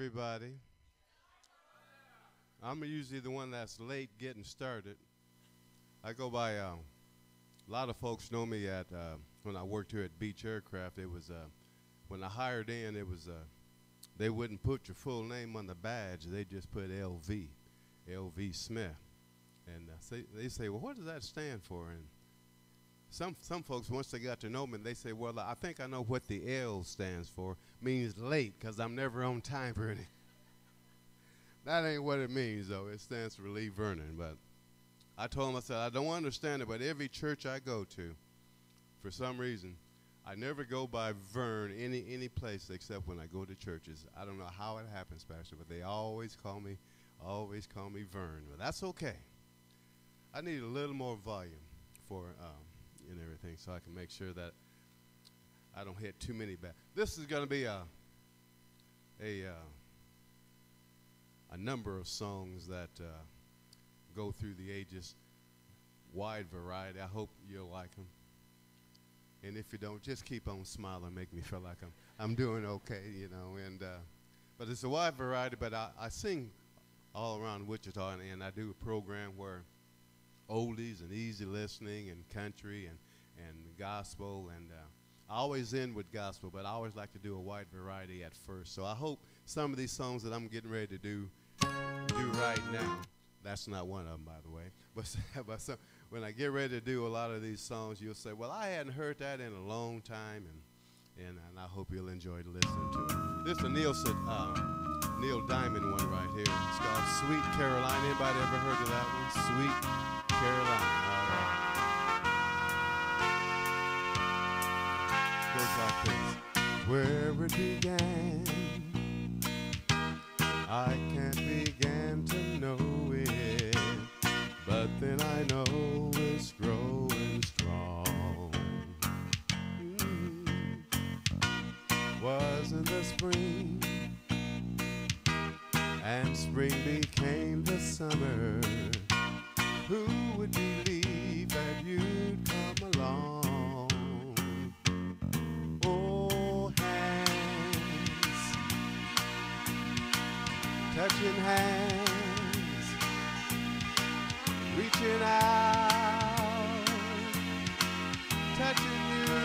everybody. I'm usually the one that's late getting started. I go by, a lot of folks know me at, when I worked here at Beach Aircraft, it was, when I hired in, it was, they wouldn't put your full name on the badge, they just put LV, LV Smith. And they say, well, what does that stand for? And some folks, once they got to know me, they say, well, I think I know what the L stands for. Means late, because I'm never on time for anything. That ain't what it means, though. It stands for Lee Vernon. But I told him, I said, I don't understand it, but every church I go to, for some reason, I never go by Vern any place except when I go to churches. I don't know how it happens, Pastor, but they always call me Vern. But that's okay. I need a little more volume for and everything, so I can make sure that I don't hit too many back. This is going to be a number of songs that go through the ages, wide variety. I hope you'll like them. And if you don't, just keep on smiling, make me feel like I'm doing okay, you know. And but it's a wide variety. But I sing all around Wichita, and I do a program where oldies and easy listening and country and gospel, and I always end with gospel, but I always like to do a wide variety at first. So I hope some of these songs that I'm getting ready to do right now, that's not one of them, by the way, but so, when I get ready to do a lot of these songs, you'll say, well, I hadn't heard that in a long time, and I hope you'll enjoy listening to it. This is a Neil Diamond one right here. It's called Sweet Caroline. Anybody ever heard of that one? Sweet Caroline. All right. Goes like this. Where it began, I can't begin to know it, but then I know it's growing strong. Was in the spring, and spring became the summer. Who would believe that you'd come along? Oh, hands, touching hands, reaching out, touching you,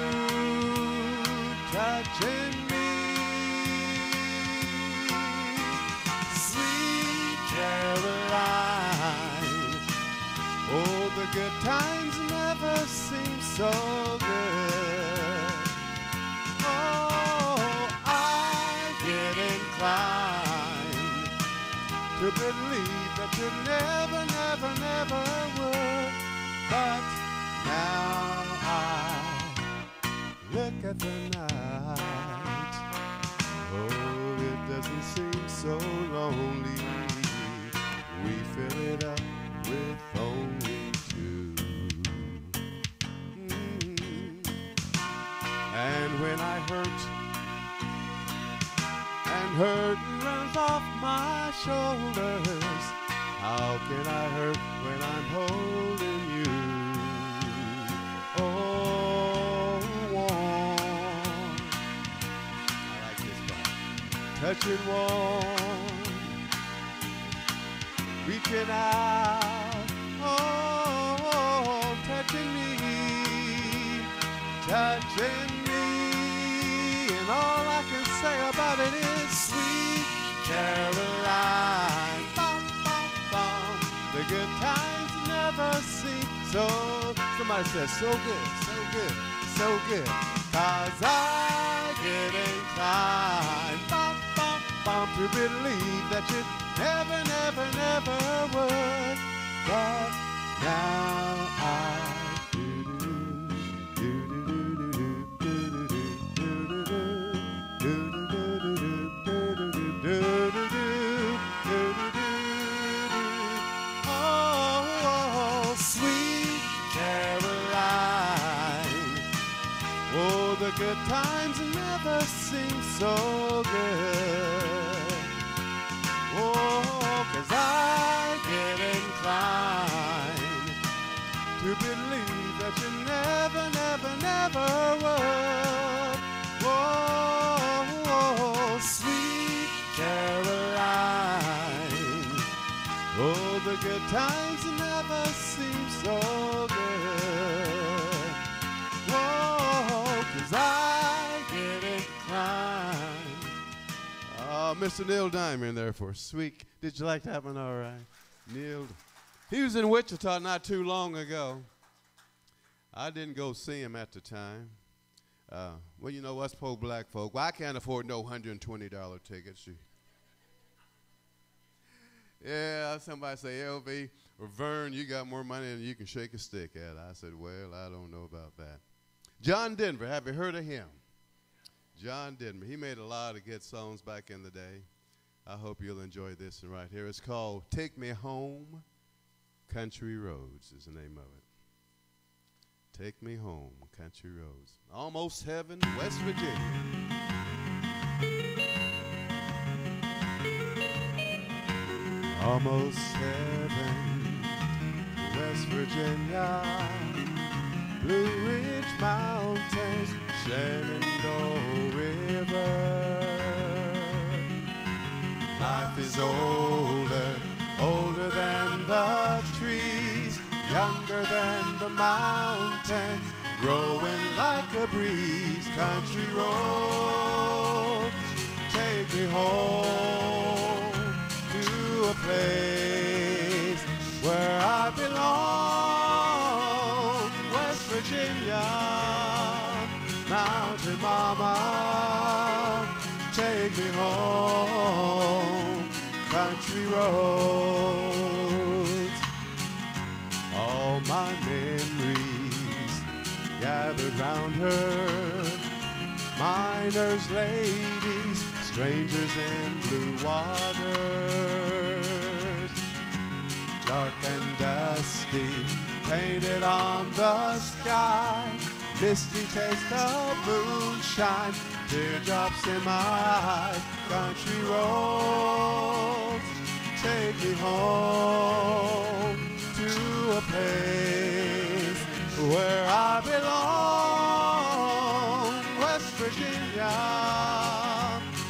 touching me. Sweet Caroline. Oh, the good times never seem so good. Oh, I get inclined to believe that you never, never, never would. But now I look at the night. Oh, it doesn't seem so lonely. We fill it up with only two. And when I hurt, and hurt runs off my shoulders, how can I hurt when I'm holding you? Oh, warm. I like this part. Touching warm, reaching out, oh, touching me, and all I can say about it is sweet Caroline. Bum, bum, bum. The good times never seem so. Somebody says so good, so good, so good. 'Cause I get inclined, bum, bum, bum, to believe that you never, never, never would. But now I oh, sweet Caroline. Oh, the good times never seem so good. Oh, 'cause I get inclined to believe that you never, never, never would. Oh, sweet Caroline. Oh, the good times never seem so good. Whoa, 'cause I get inclined. Oh, Mr. Neil Diamond there for Sweet. Did you like that one all right? Neil. He was in Wichita not too long ago. I didn't go see him at the time. Well, you know, us poor black folk, well, I can't afford no $120 tickets. Yeah, somebody say, LV or Vern, you got more money than you can shake a stick at. I said, well, I don't know about that. John Denver, have you heard of him? John Denver. He made a lot of good songs back in the day. I hope you'll enjoy this one right here. It's called Take Me Home, Country Roads is the name of it. Take Me Home, Country Roads. Almost Heaven, West Virginia. Almost Heaven, West Virginia. Blue Ridge Mountains, Shenandoah River. Life is older, older than the trees, younger than the mountains, growing like a breeze. Country road, take me home to a place where I belong. West Virginia, Mountain Mama, take me home. Country roads, all my memories gathered round her. Miners, ladies, strangers in blue waters. Dark and dusty, painted on the sky. Misty taste of moonshine, teardrops in my eyes. Country roads, take me home to a place where I belong. West Virginia,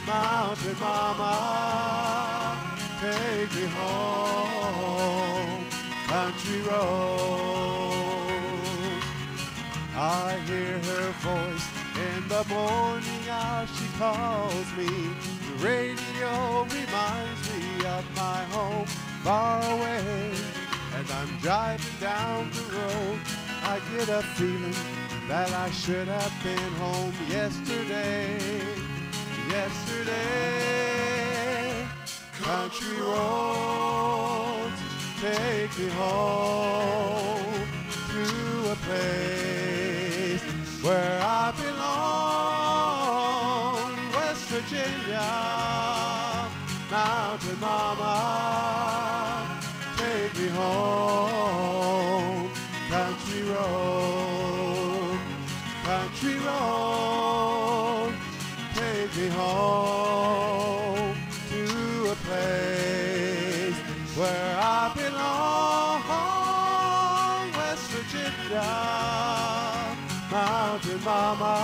Mountain Mama, take me home. Country roads, I hear her voice in the morning hour. She calls me. The radio reminds me of my home far away. As I'm driving down the road, I get a feeling that I should have been home yesterday. Yesterday, country roads, take me home to a place where I belong. West Virginia, Mountain Mama, take me home. Country road, country road, take me home to a place where I belong. West Virginia, Mountain Mama,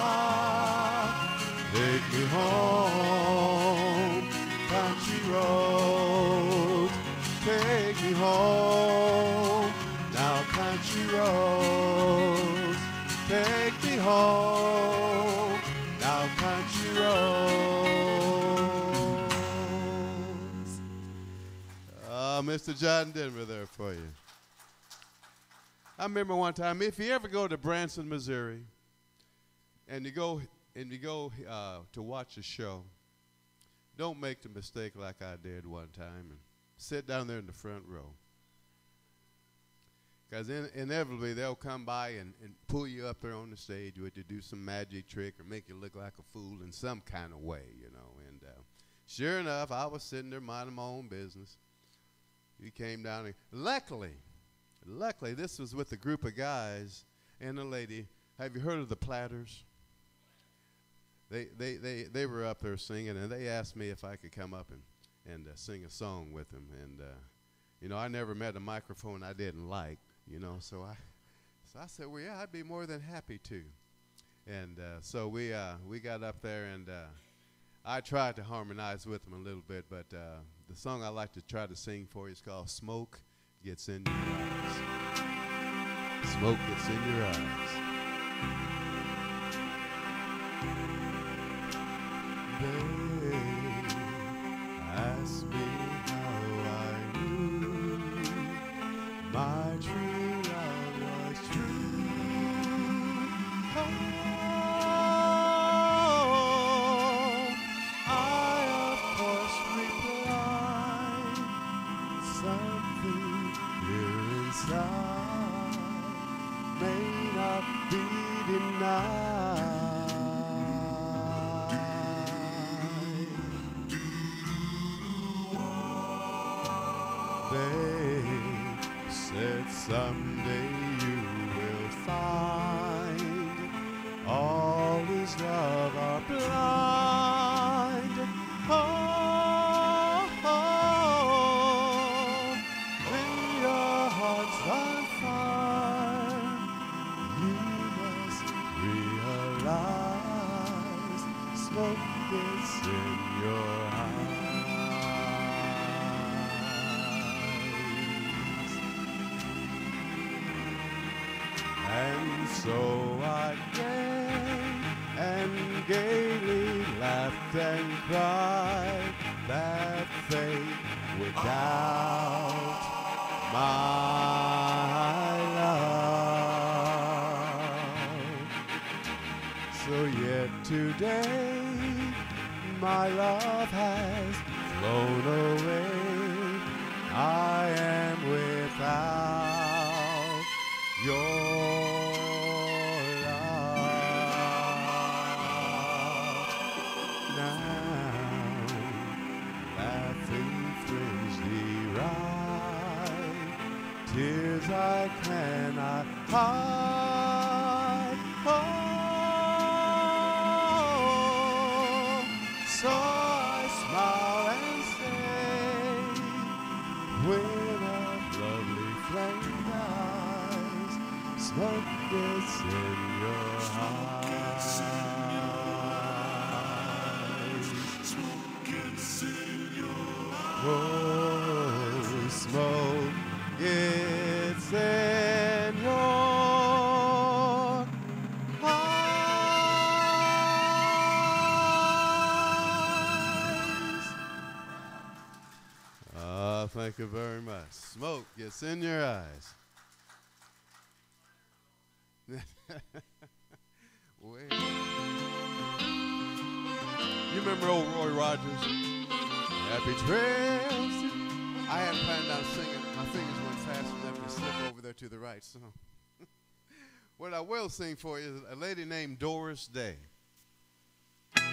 take me home. Country road, take me home. Now country roads, take me home. Now country roads. Mr. John Denver there for you. I remember one time, if you ever go to Branson, Missouri, and you go to watch a show, don't make the mistake like I did one time and sit down there in the front row. Because inevitably they'll come by and pull you up there on the stage with you, do some magic trick or make you look like a fool in some kind of way, you know. And sure enough, I was sitting there minding my own business. He came down and luckily, this was with a group of guys and a lady. Have you heard of the Platters? They were up there singing, and they asked me if I could come up and sing a song with them. And you know, I never met a microphone I didn't like, you know. So I said, well, yeah, I'd be more than happy to. And so we got up there, and I tried to harmonize with them a little bit, but the song I like to try to sing for you is called Smoke Gets in Your Eyes. Smoke gets in your eyes. They asked me how I knew my true love was true. Oh, I of course replied, something here inside may not be denied. They said someday you will find all is love are blind. Oh, when your heart's on fire, you must realize smoke is in your eyes. And so I came and gaily laughed and cried that fate without my love. So yet today my love has flown away. I am without your tears I cannot hide. Oh, so I smile and say, with a lovely flame dies, smoke gets in your eyes. Smoke gets in your eyes. Oh, smoke gets in your eyes. Thank you very much. Smoke gets in your eyes. Wait. You remember old Roy Rogers? Happy trails. I hadn't planned on singing. My fingers went fast enough to slip over there to the right. So, what I will sing for you is a lady named Doris Day. To be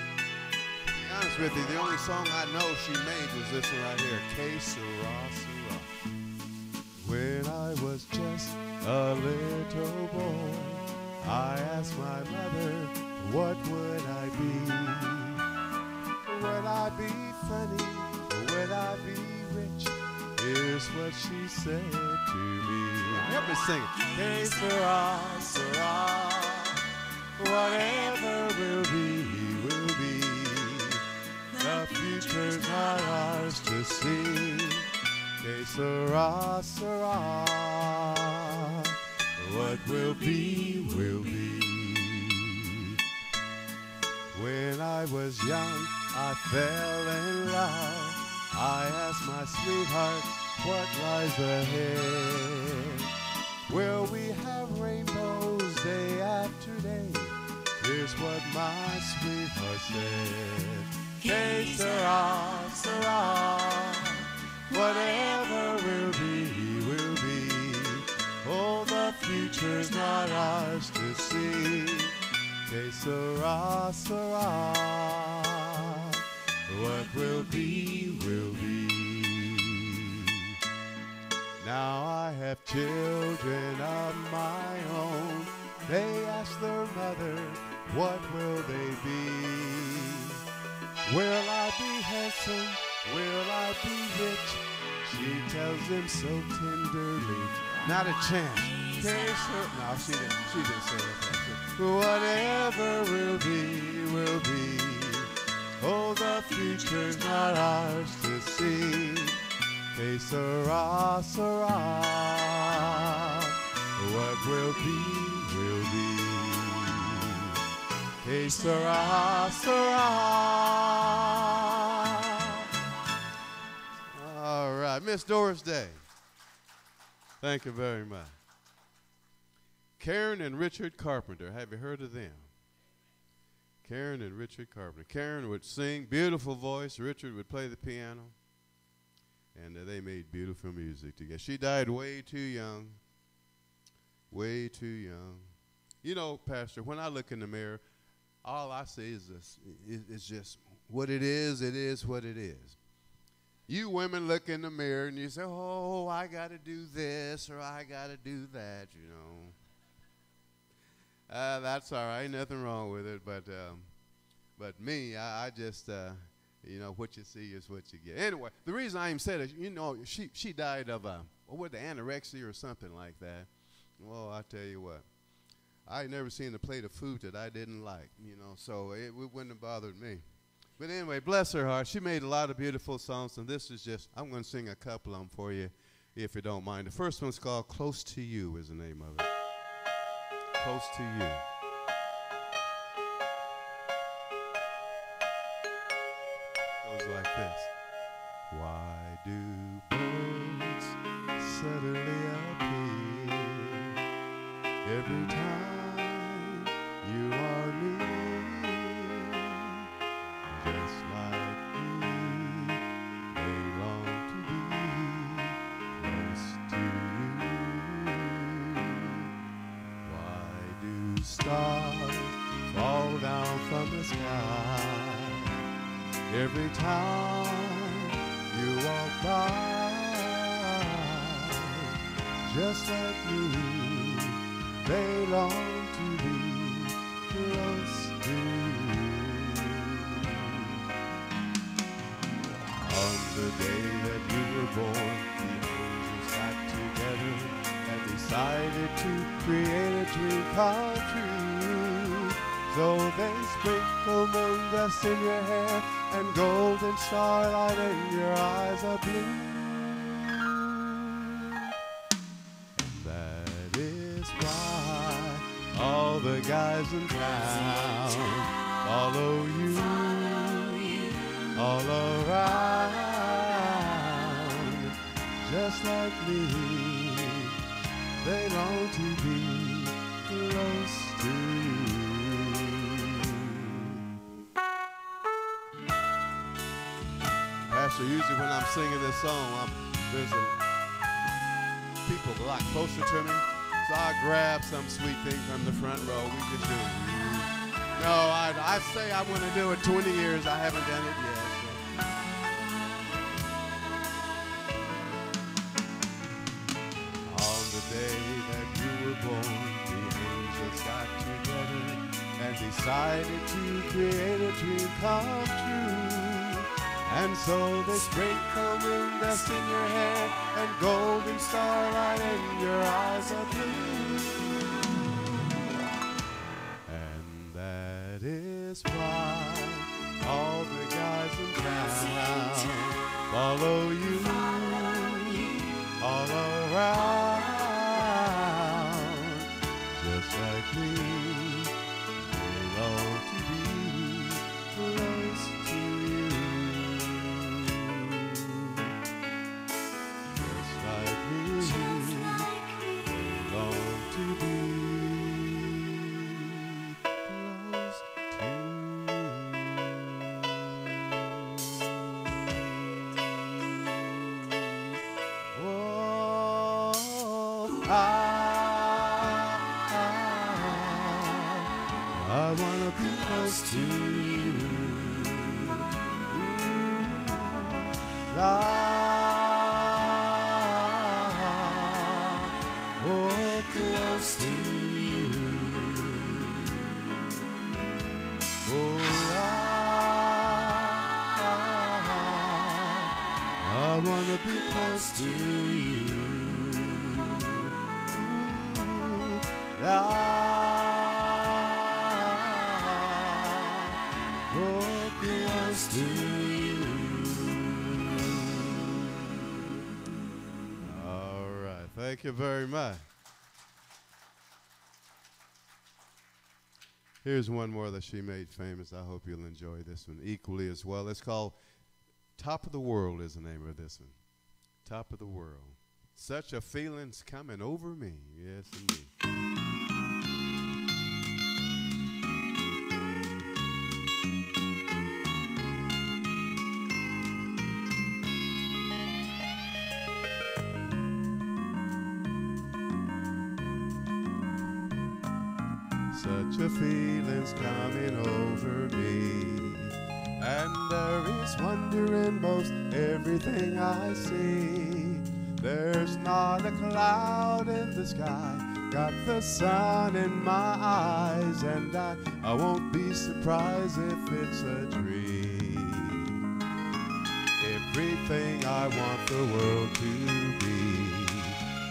honest with you, the only song I know she made was this one right here, Que Sera, Sera. When I was just a little boy, I asked my mother, what would I be? Would I be funny? Or would I be rich? Here's what she said to me. Help me sing it. Que sera, sera. Whatever will be, will be. The future's not ours to see. Que sera, sera. What will be, will be. When I was young, I fell in love. I asked my sweetheart, what lies ahead? Will we have rainbows day after day? Here's what my sweetheart said. Que sera, sera. Whatever will be, will be. Oh, the future's not ours to see. Que sera, sera. What will be, will be. Now I have children of my own. They ask their mother, what will they be? Will I be handsome? Will I be rich? She tells them so tenderly, not a chance. No, she didn't say that. Whatever will be, will be. Oh, the future's not ours to see. Que sera, sera. What will be, will be. Que sera, sera. All right, Miss Doris Day. Thank you very much. Karen and Richard Carpenter. Have you heard of them? Karen and Richard Carpenter. Karen would sing, beautiful voice. Richard would play the piano. And they made beautiful music together. She died way too young. Way too young. You know, Pastor, when I look in the mirror, all I see is this. It's just what it is what it is. You women look in the mirror and you say, oh, I got to do this or I got to do that, you know. That's all right. Nothing wrong with it. But me, I just, you know, what you see is what you get. Anyway, the reason I even said it, you know, she died of, anorexia or something like that. Well, I tell you what. I ain't never seen a plate of food that I didn't like, you know, so it wouldn't have bothered me. But anyway, bless her heart. She made a lot of beautiful songs, and this is just, I'm going to sing a couple of them for you, if you don't mind. The first one's called Close to You is the name of it. Close to You. Goes like this. Why do birds suddenly appear every time you are near? Just like me, they long to be close to you. Why do stars fall down from the sky every time you walk by? Just like me, they long to be close to you. On the day that you were born, the angels got together and decided to create a dream come true. So they sprinkled moon dust in your hair and golden starlight in your eyes are blue. And that is why all the guys in town follow you all around. Just like me, they long to be close to you. Pastor, usually when I'm singing this song, there's people a lot closer to me, so I grab some sweet thing from the front row. We just do it. No, I say I want to do it 20 years. I haven't done it yet. So. On the day that you were born, the angels got together and decided to create a dream come true. And so they sprinkle moon dust in your hair and golden starlight in your eyes are blue. And that is why all the guys in town follow you all around. Just like me, they long to be close to you. I wanna be close to you. Oh, close to you. Oh, I wanna be close to you. Oh, close to you. All right, thank you very much. Here's one more that she made famous. I hope you'll enjoy this one equally as well. It's called Top of the World is the name of this one. Top of the World. Such a feeling's coming over me. Yes, indeed. Such a feeling's coming over me, and there is wonder in most everything I see. There's not a cloud in the sky, got the sun in my eyes, and I won't be surprised if it's a dream. Everything I want the world to be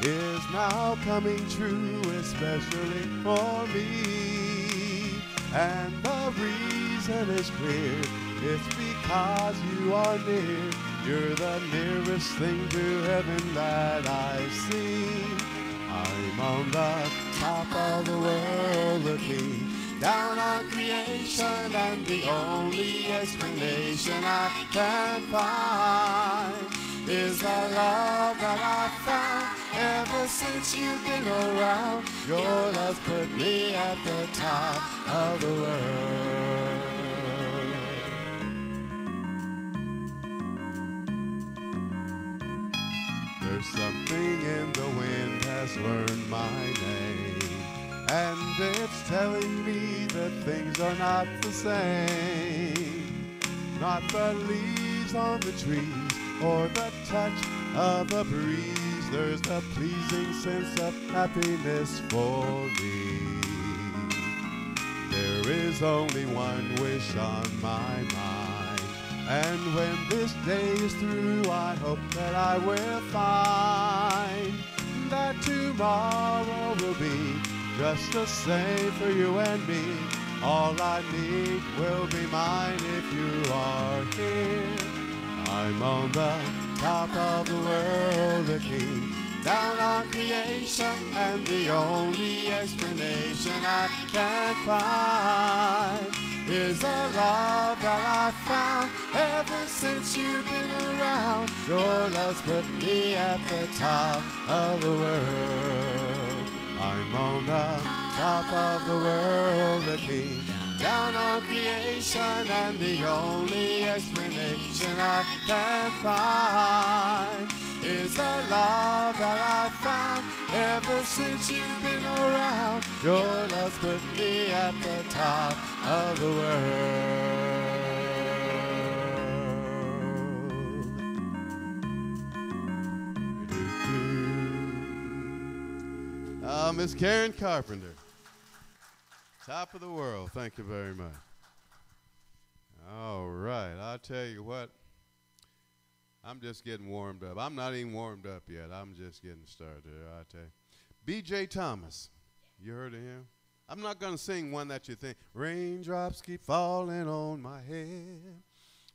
is now coming true, especially for me. And the reason is clear, it's because you are near. You're the nearest thing to heaven that I've seen. I'm on the top of the world looking down on creation, and the only explanation I can find is the love that I found ever since you've been around. Your love put me at the top of the world. There's something in the wind has learned my name, and it's telling me that things are not the same. Not the leaves on the trees or the touch of a breeze. There's the pleasing sense of happiness for me. There is only one wish on my mind, and when this day is through, I hope that I will find that tomorrow will be just the same for you and me. All I need will be mine if you are here. I'm on the top of the world looking down on creation, and the only explanation I can find is the love that I found ever since you've been around. Your love's put me at the top of the world. I'm on the top of the world looking down on creation, and the only explanation I can find is the love that I found ever since you've been around. Your love's put me at the top of the world. Miss Karen Carpenter. Top of the world. Thank you very much. All right. I'll tell you what. I'm just getting warmed up. I'm not even warmed up yet. I'm just getting started. I'll tell you. B.J. Thomas. You heard of him? I'm not going to sing one that you think, raindrops keep falling on my head.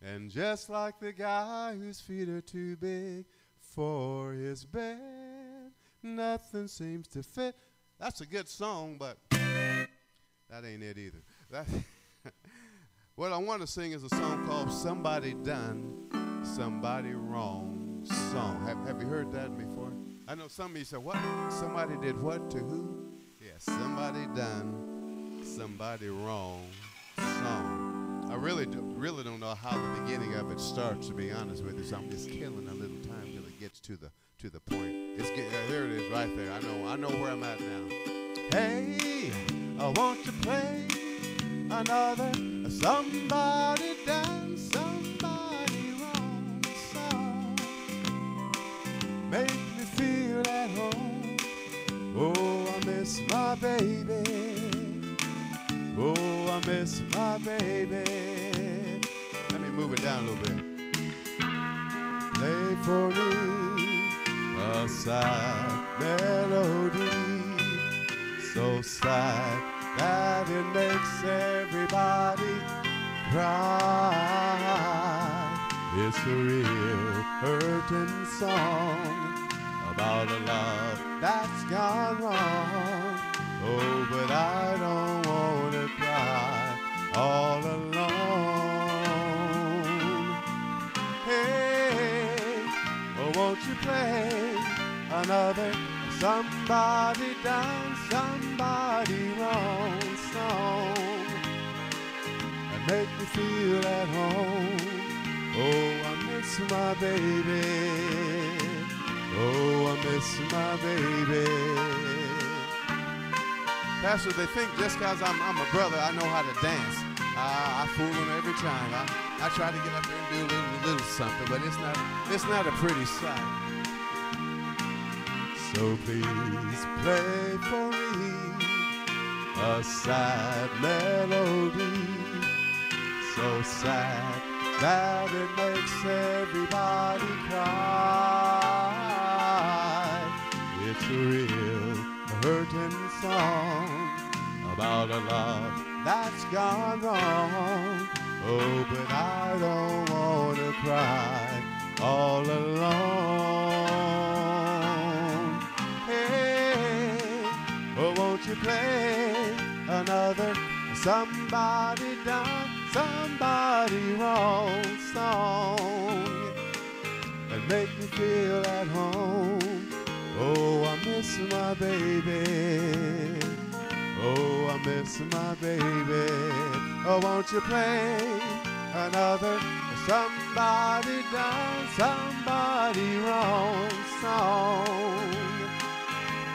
And just like the guy whose feet are too big for his bed, nothing seems to fit. That's a good song, but that ain't it either. What I want to sing is a song called Somebody Done, Somebody Wrong Song. Have you heard that before? I know some of you said, what? Somebody did what to who? Yeah, somebody done, somebody wrong song. I really don't know how the beginning of it starts, to be honest with you, so I'm just killing a little time till it gets to the point. Here it is right there. I know where I'm at now. Hey, won't you play another somebody done, somebody wrong song? Make me feel at home. Oh, I miss my baby. Oh, I miss my baby. Let me move it down a little bit. Play for me a sad melody, so sad that it makes everybody cry. It's a real hurting song about a love that's gone wrong. Oh, but I don't want to cry all alone. Hey, oh, won't you play another somebody done somebody wrong song and make me feel at home? Oh, I miss my baby. Oh, I miss my baby. Pastor, they think just because I'm a brother, I know how to dance. I fool them every time. I try to get up there and do a little something, but it's not a pretty sight. So please play for me a sad melody, so sad that it makes everybody cry. It's a real hurting song about a love that's gone wrong. Oh, but I don't want to cry all alone. Hey, oh, won't you play another somebody done somebody wrong song and make me feel at home? Oh, I miss my baby. Oh, I miss my baby. Oh, won't you play another somebody done somebody wrong song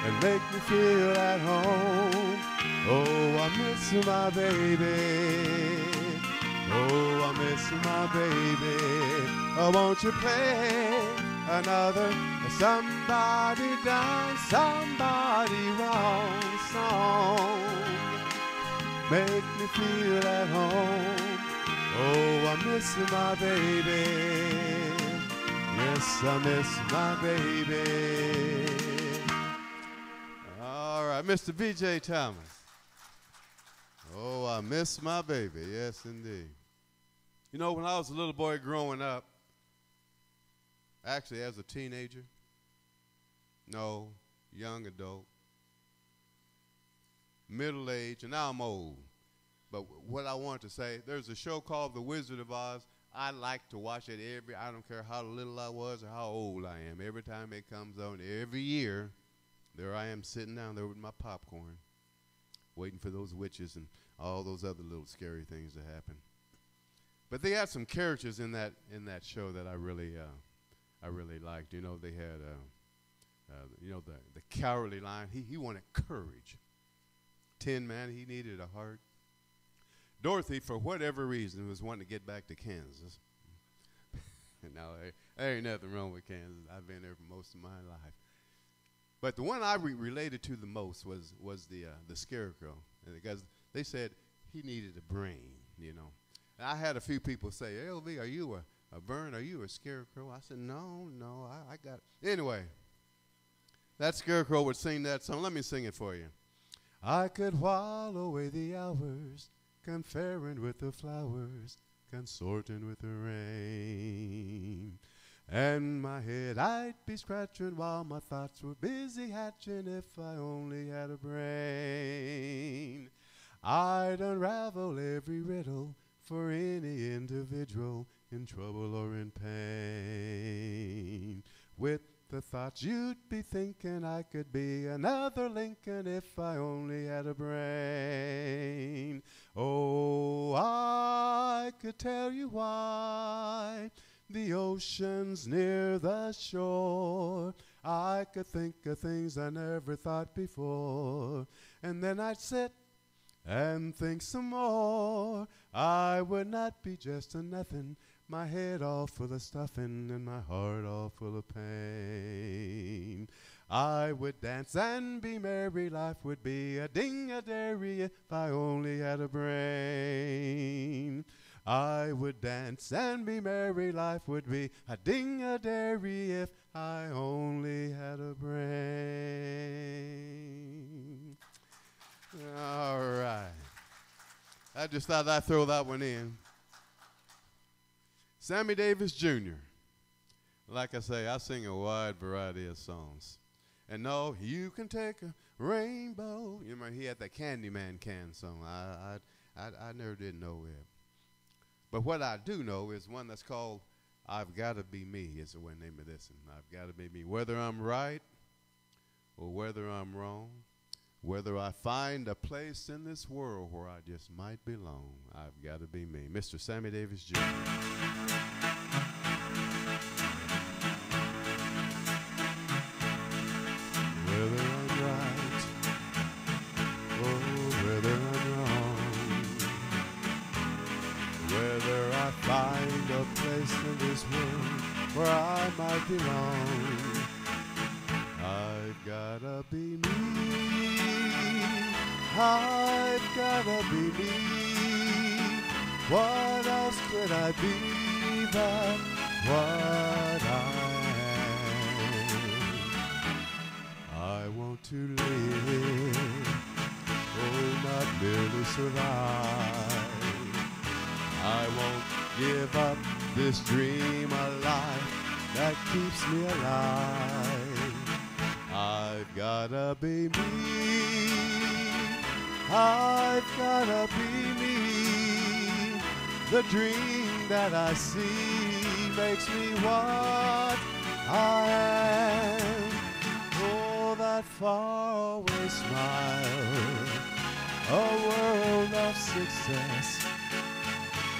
and make me feel at home? Oh, I miss my baby. Oh, I miss my baby. Oh, won't you play another somebody done somebody wrong song? Make me feel at home. Oh, I miss my baby. Yes, I miss my baby. All right, Mr. B.J. Thomas. Oh, I miss my baby. Yes, indeed. You know, when I was a little boy growing up, actually as a teenager, no, young adult, middle age, and now I'm old. But what I want to say, there's a show called The Wizard of Oz. I like to watch it I don't care how little I was or how old I am. Every time it comes on, every year, there I am sitting down there with my popcorn, waiting for those witches and all those other little scary things to happen. But they had some characters in that show that I really liked. You know, they had the cowardly lion. He wanted courage. Tin Man, he needed a heart. Dorothy, for whatever reason, was wanting to get back to Kansas. Now, there ain't nothing wrong with Kansas. I've been there for most of my life. But the one I related to the most was the Scarecrow, because they said he needed a brain, you know. And I had a few people say, LV, are you a Vern? Are you a Scarecrow? I said, no, I got it. Anyway, that Scarecrow would sing that song. Let me sing it for you. I could while away the hours, conferring with the flowers, consorting with the rain. And my head I'd be scratching while my thoughts were busy hatching if I only had a brain. I'd unravel every riddle for any individual in trouble or in pain. With the thoughts you'd be thinking I could be another Lincoln if I only had a brain. Oh, I could tell you why the ocean's near the shore. I could think of things I never thought before, and then I'd sit and think some more. I would not be just a nothing, my head all full of stuffing and my heart all full of pain. I would dance and be merry, life would be a ding-a-dairy if I only had a brain. I would dance and be merry, life would be a ding-a-dairy if I only had a brain. All right. I just thought I'd throw that one in. Sammy Davis Jr. Like I say, I sing a wide variety of songs. And no, you can take a rainbow. You remember he had that Candyman can song. I never did know it. But what I do know is one that's called I've Gotta Be Me is the one name of this one. I've gotta be me. Whether I'm right or whether I'm wrong, whether I find a place in this world where I just might belong, I've gotta be me. Mr. Sammy Davis Jr. Whether I'm right or whether I'm wrong, whether I find a place in this world where I might belong, I've gotta be me. I've gotta be me. What else could I be but what I am? I want to live, oh, not merely survive. I won't give up this dream of life that keeps me alive. I've gotta be me. I've gotta be me. The dream that I see makes me what I am. Oh, that faraway smile, a world of success.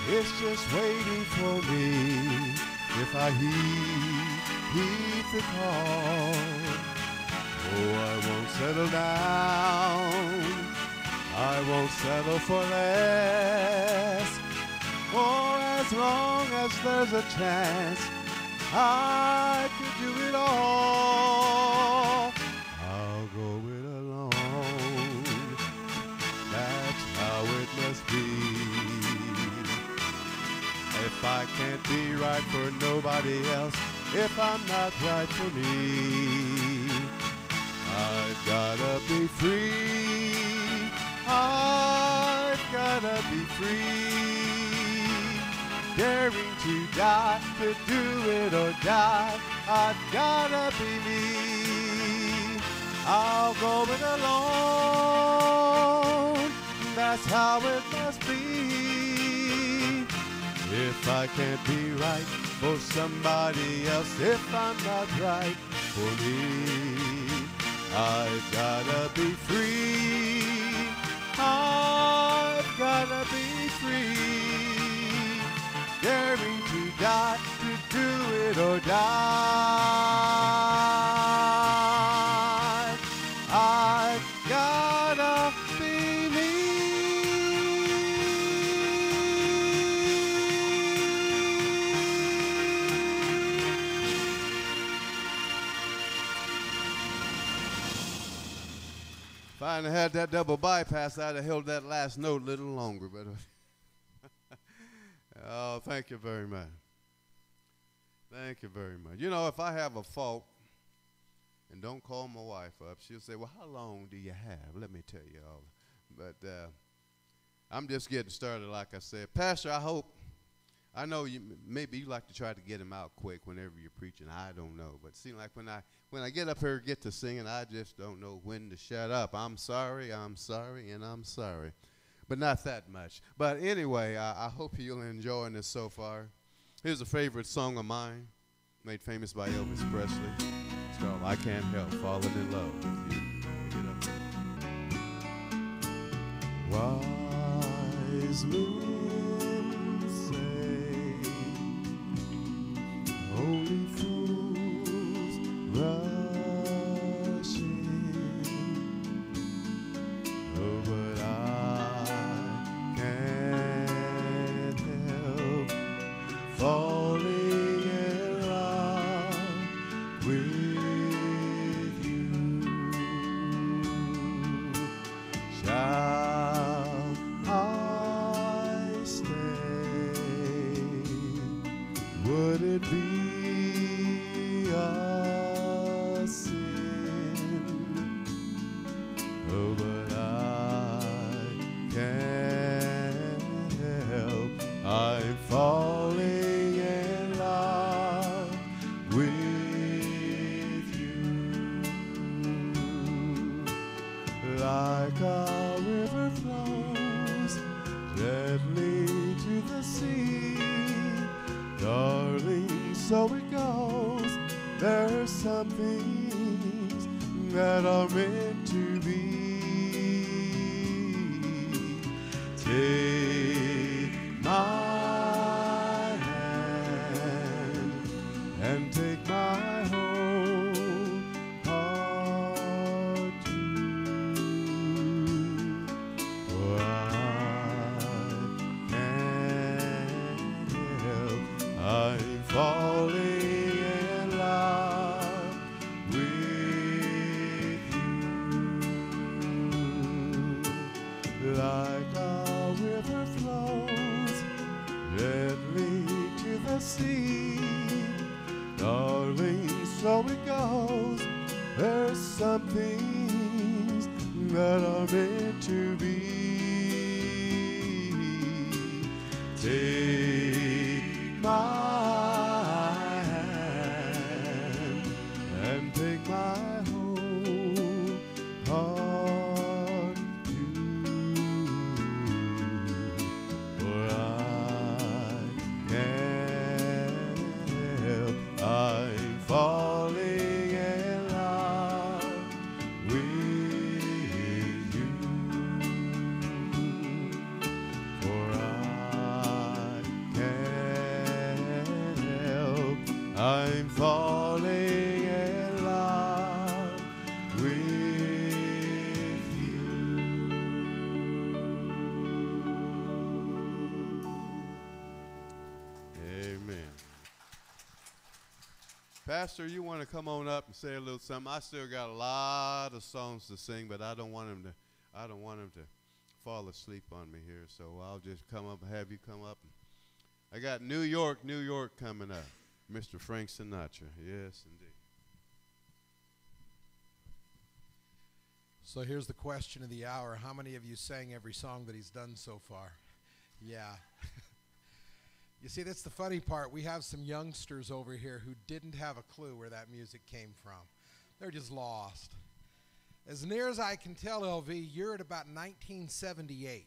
It's just waiting for me if I heed the call. Oh, I won't settle down. I won't settle for less. Oh, as long as there's a chance, I could do it all. I'll go it alone. That's how it must be. If I can't be right for nobody else, if I'm not right for me, I've gotta be free. I've gotta be free. Daring to die, to do it or die. I've gotta be me. I'll go it alone. That's how it must be. If I can't be right for somebody else, if I'm not right for me, I've gotta be free. I've gotta be free. Daring to die, to do it or die. I've gotta be me. If I hadn't had that double bypass, I'd have held that last note a little longer. But oh, thank you very much. Thank you very much. You know, if I have a fault and don't call my wife up, she'll say, well, how long do you have? Let me tell you all. But I'm just getting started, like I said. Pastor, I know maybe you like to try to get him out quick whenever you're preaching. I don't know. But it seems like when I get up here and get to singing, I just don't know when to shut up. I'm sorry, and I'm sorry. But not that much. But anyway, I hope you're enjoying this so far. Here's a favorite song of mine, made famous by Elvis Presley. It's called I Can't Help Falling in Love with You. Get up. Wise men say only fools rush in. Oh, but I can't help falling in love with you. Shall I stay? Would it be a sin? Oh, but I can't help. I'm falling in like a river flows gently to the sea. Darling, so it goes. There's some things that are meant to be. Take my hand and take my whole heart too, for I can't help, I'm falling in love with you, for I can't help, I'm falling in love with you. Amen. Pastor, you want to come on up and say a little something? I still got a lot of songs to sing, but I don't want him to fall asleep on me here. So I'll just come up and have you come up. I got New York, New York coming up. Mr. Frank Sinatra. Yes, indeed. So here's the question of the hour. How many of you sang every song that he's done so far? Yeah. You see, that's the funny part. We have some youngsters over here who didn't have a clue where that music came from. They're just lost. As near as I can tell, LV, you're at about 1978.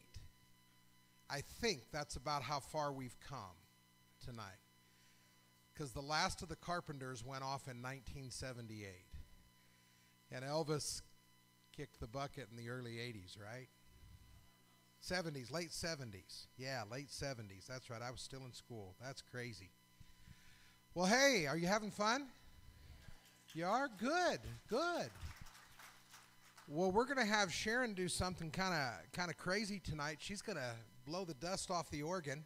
I think that's about how far we've come tonight. Because the last of the Carpenters went off in 1978. And Elvis kicked the bucket in the early 80s, right? 70s, late 70s. Yeah, late 70s. That's right. I was still in school. That's crazy. Well, hey, are you having fun? You are? Good, good. Well, we're going to have Sharon do something kind of crazy tonight. She's going to blow the dust off the organ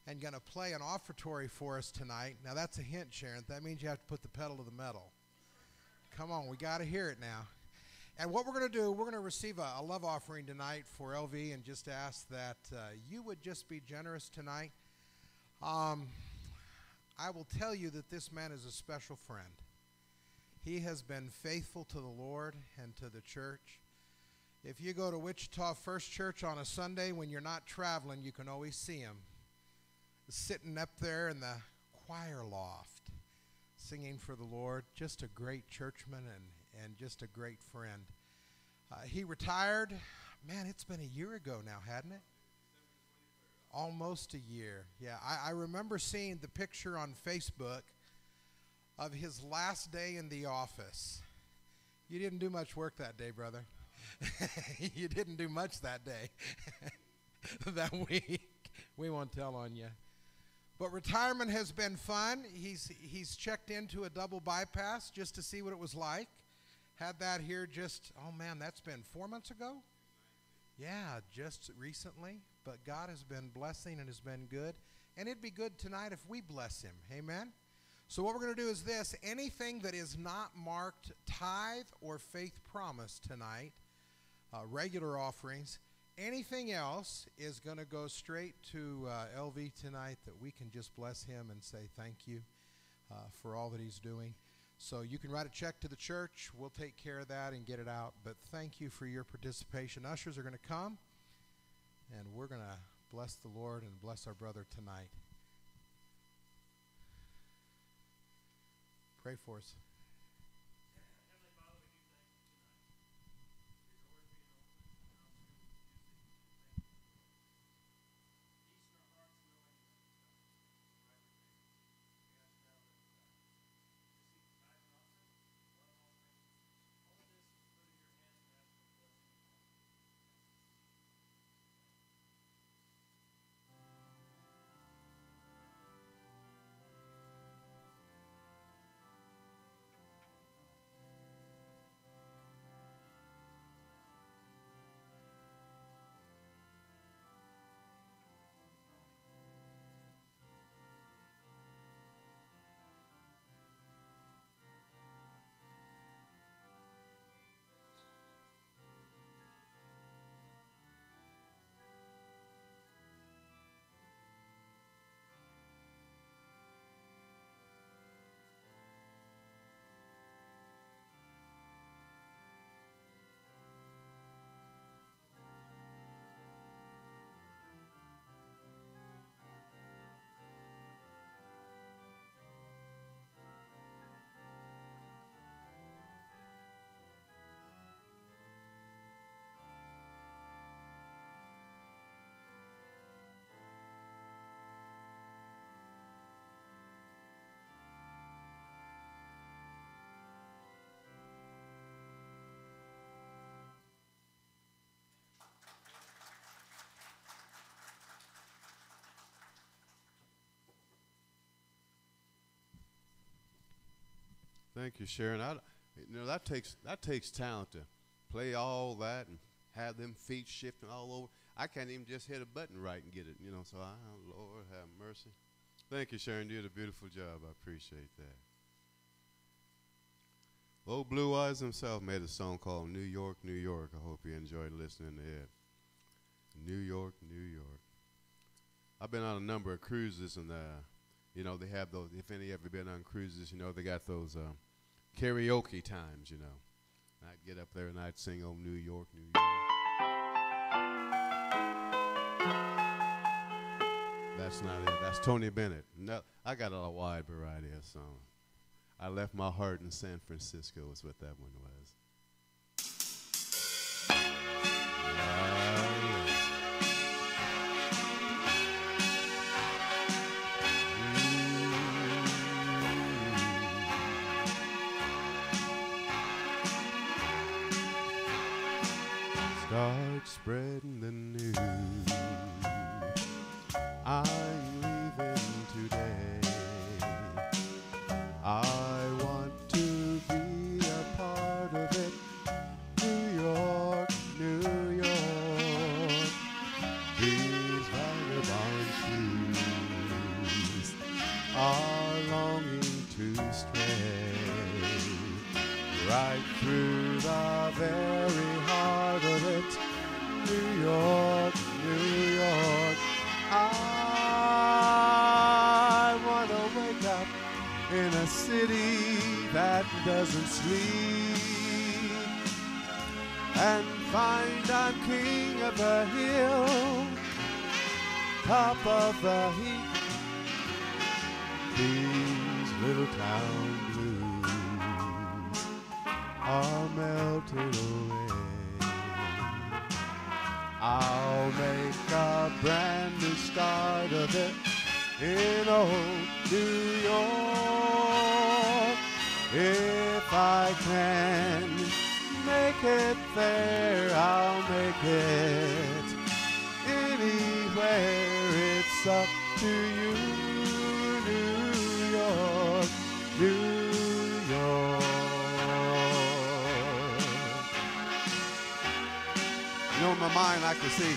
and going to play an offertory for us tonight. Now, that's a hint, Sharon. That means you have to put the pedal to the metal. Come on, we got to hear it now. And what we're going to do, we're going to receive a love offering tonight for LV and just ask that you would just be generous tonight. I will tell you that this man is a special friend. He has been faithful to the Lord and to the church. If you go to Wichita First Church on a Sunday when you're not traveling, you can always see him sitting up there in the choir loft singing for the Lord. Just a great churchman and just a great friend. He retired. Man, it's been a year ago now, hadn't it? Almost a year. Yeah, I remember seeing the picture on Facebook of his last day in the office. You didn't do much work that day, brother. You didn't do much that day, that week. We won't tell on you. But retirement has been fun. He's checked into a double bypass just to see what it was like. Had that here just, oh man, that's been 4 months ago? Yeah, just recently. But God has been blessing and has been good. And it'd be good tonight if we bless him. Amen? So what we're going to do is this. Anything that is not marked tithe or faith promise tonight, regular offerings, anything else is going to go straight to LV tonight that we can just bless him and say thank you for all that he's doing. So you can write a check to the church. We'll take care of that and get it out. But thank you for your participation. Ushers are going to come, and we're going to bless the Lord and bless our brother tonight. Pray for us. Thank you, Sharon. That takes talent to play all that and have them feet shifting all over. I can't even just hit a button right and get it, So, Lord have mercy. Thank you, Sharon. You did a beautiful job. I appreciate that. Old Blue Eyes himself made a song called New York, New York. I hope you enjoyed listening to it. New York, New York. I've been on a number of cruises, and they have those. If any ever been on cruises, they got those karaoke times. I'd get up there and I'd sing "Oh New York, New York." That's not it. That's Tony Bennett. No, I got a wide variety of songs. I left my heart in San Francisco is what that one was. Start spreading the news. I'm leaving today. I want to be a part of it. New York, New York. These vagabond shoes are longing to stray right through the very heart of it. New York, New York. I want to wake up in a city that doesn't sleep and find I'm king of the hill, top of the heap. These little town blues are melting away. I'll make a brand new start of it in old New York. If I can make it there, I'll make it anywhere. It's up to you, New York, New York. In my mind, I can see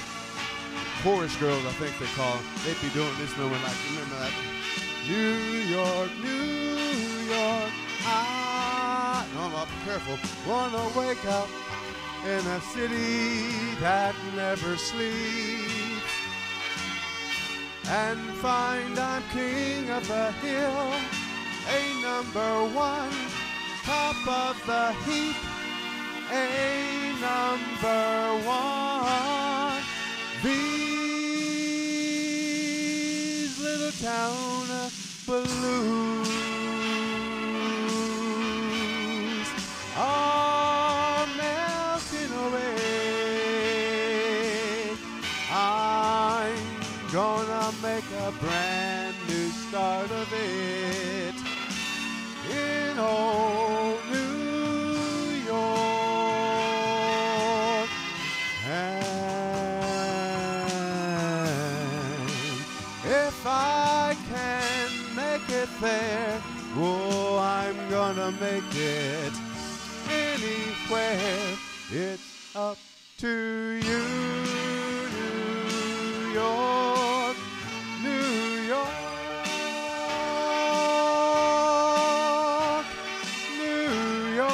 chorus girls, I think they call them. They'd be doing this number like, remember that? New York, New York, no, be careful. Wanna wake up in a city that never sleeps and find I'm king of the hill, a number one, top of the heap, a number one. These little town blues are melting away. I'm gonna make a brand new start of it in old New York. And if I can make it there, oh, I'm gonna make it anywhere. It's up to you, New York, New York, New York.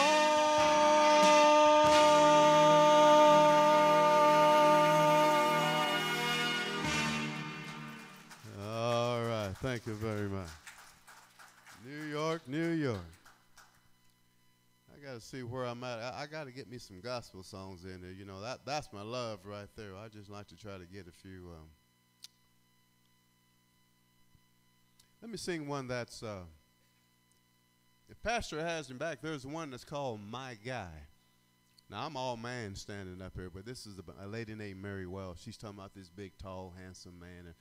All right, thank you very much. New York, New York. I got to see where I'm at. I got to get me some gospel songs in there. That's my love right there. I just like to try to get a few. Let me sing one that's, if Pastor has him back, there's one that's called My Guy. Now, I'm all man standing up here, but this is a lady named Mary Wells. She's talking about this big, tall, handsome man. And,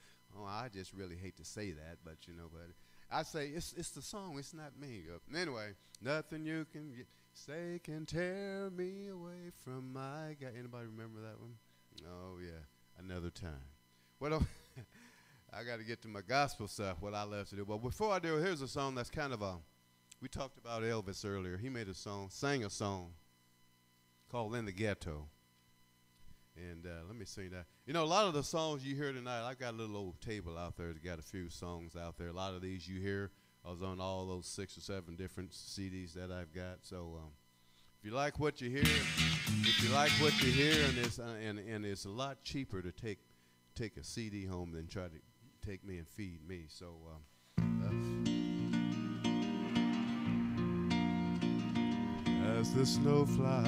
I just really hate to say that, but, but I say it's the song. It's not me. Anyway, nothing you can say can tear me away from my guy. Anybody remember that one? Oh, yeah, another time. Well, I got to get to my gospel stuff, what I love to do. But before I do, here's a song that's kind of a We talked about Elvis earlier. He made a song, sang a song called In the Ghetto. And let me sing that. You know, a lot of the songs you hear tonight, I've got a little old table out there that got a few songs out there. A lot of these you hear, I was on all those 6 or 7 different CDs that I've got. So if you like what you hear, and it's a lot cheaper to take a CD home than try to take me and feed me. So as the snow flies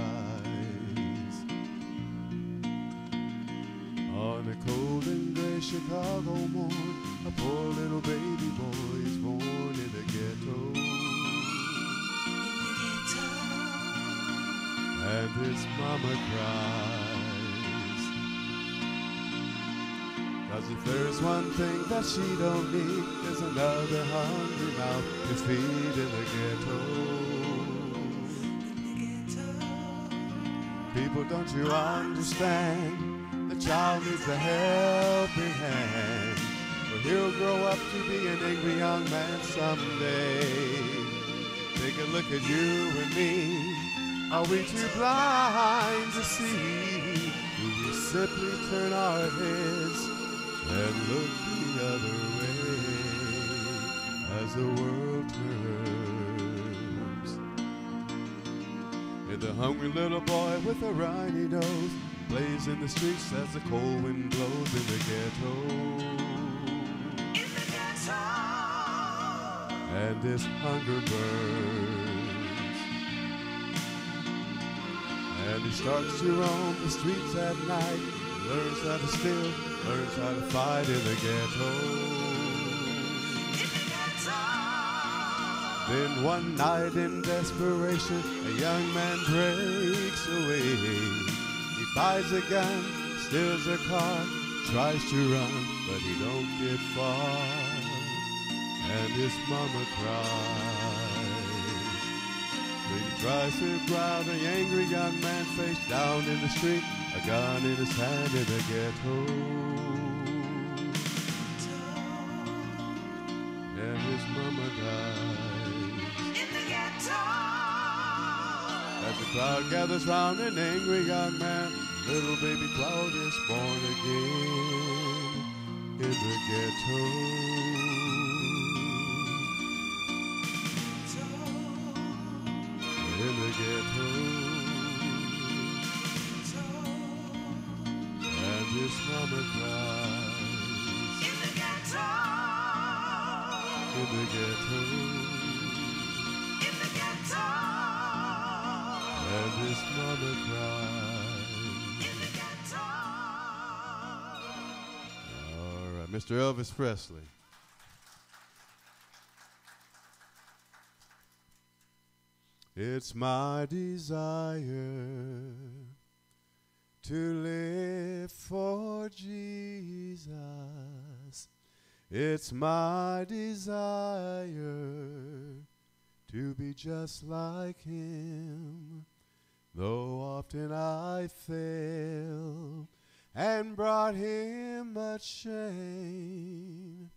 on a cold and gray Chicago morn, a poor little baby boy is born in the ghetto. And his mama cries, 'cause if there's one thing that she don't need, there's another hungry mouth to feed in the ghetto. People, don't you understand? The child needs a helping hand, or he'll grow up to be an angry young man someday. Take a look at you and me. Are we too blind to see? Do we simply turn our heads and look the other way as the world turns? And the hungry little boy with a runny nose plays in the streets as the cold wind blows in the ghetto. In the ghetto. And this hunger burns. And he starts to roam the streets at night, learns how to steal, learns how to fight in the ghetto. In the ghetto. Then one night in desperation, a young man breaks away. He buys a gun, steals a car, tries to run, but he don't get far. And his mama cries. He tries to grab the angry young man face down in the street, a gun in his hand in the ghetto. And his mama dies. In the ghetto. As the crowd gathers round an angry young man, little baby Cloud is born again in the ghetto. In the ghetto, and his mama cries. In the ghetto, in the ghetto, in the ghetto, and his mama cries. In the ghetto. All right, Mr. Elvis Presley. It's my desire to live for Jesus. It's my desire to be just like him. Though often I fail and brought him much shame,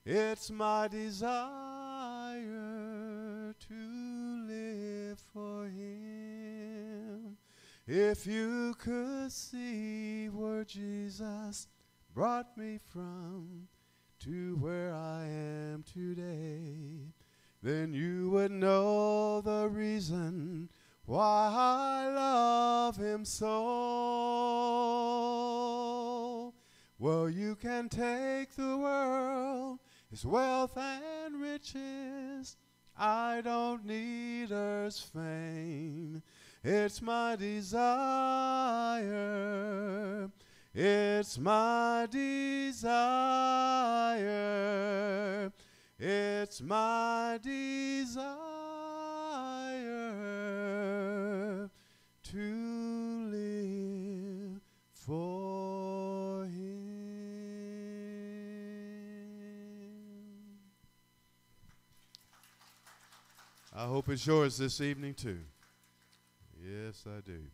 it's my desire to live for him. If you could see where Jesus brought me from to where I am today, then you would know the reason why I love him so. Well, you can take the world, his wealth and riches, I don't need earth's fame. It's my desire. It's my desire. It's my desire to live for him. I hope it's yours this evening too. Yes, I do.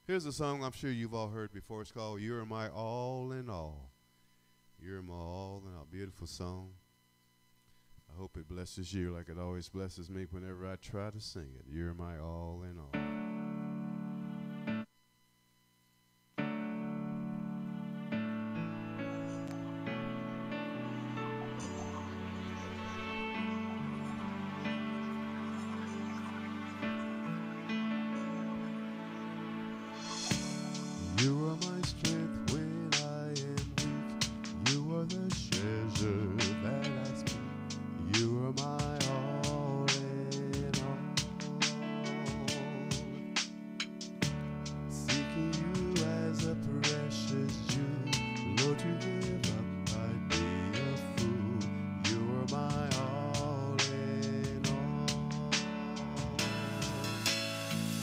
Here's a song I'm sure you've all heard before. It's called You're My All in All. You're My All in All. Beautiful song. I hope it blesses you like it always blesses me whenever I try to sing it. You're my all in all. You are my strength when I am weak. You are the treasure that I speak. You are my all in all. Seeking you as a precious jewel. Lord, to give up, I'd be a fool. You are my all in all.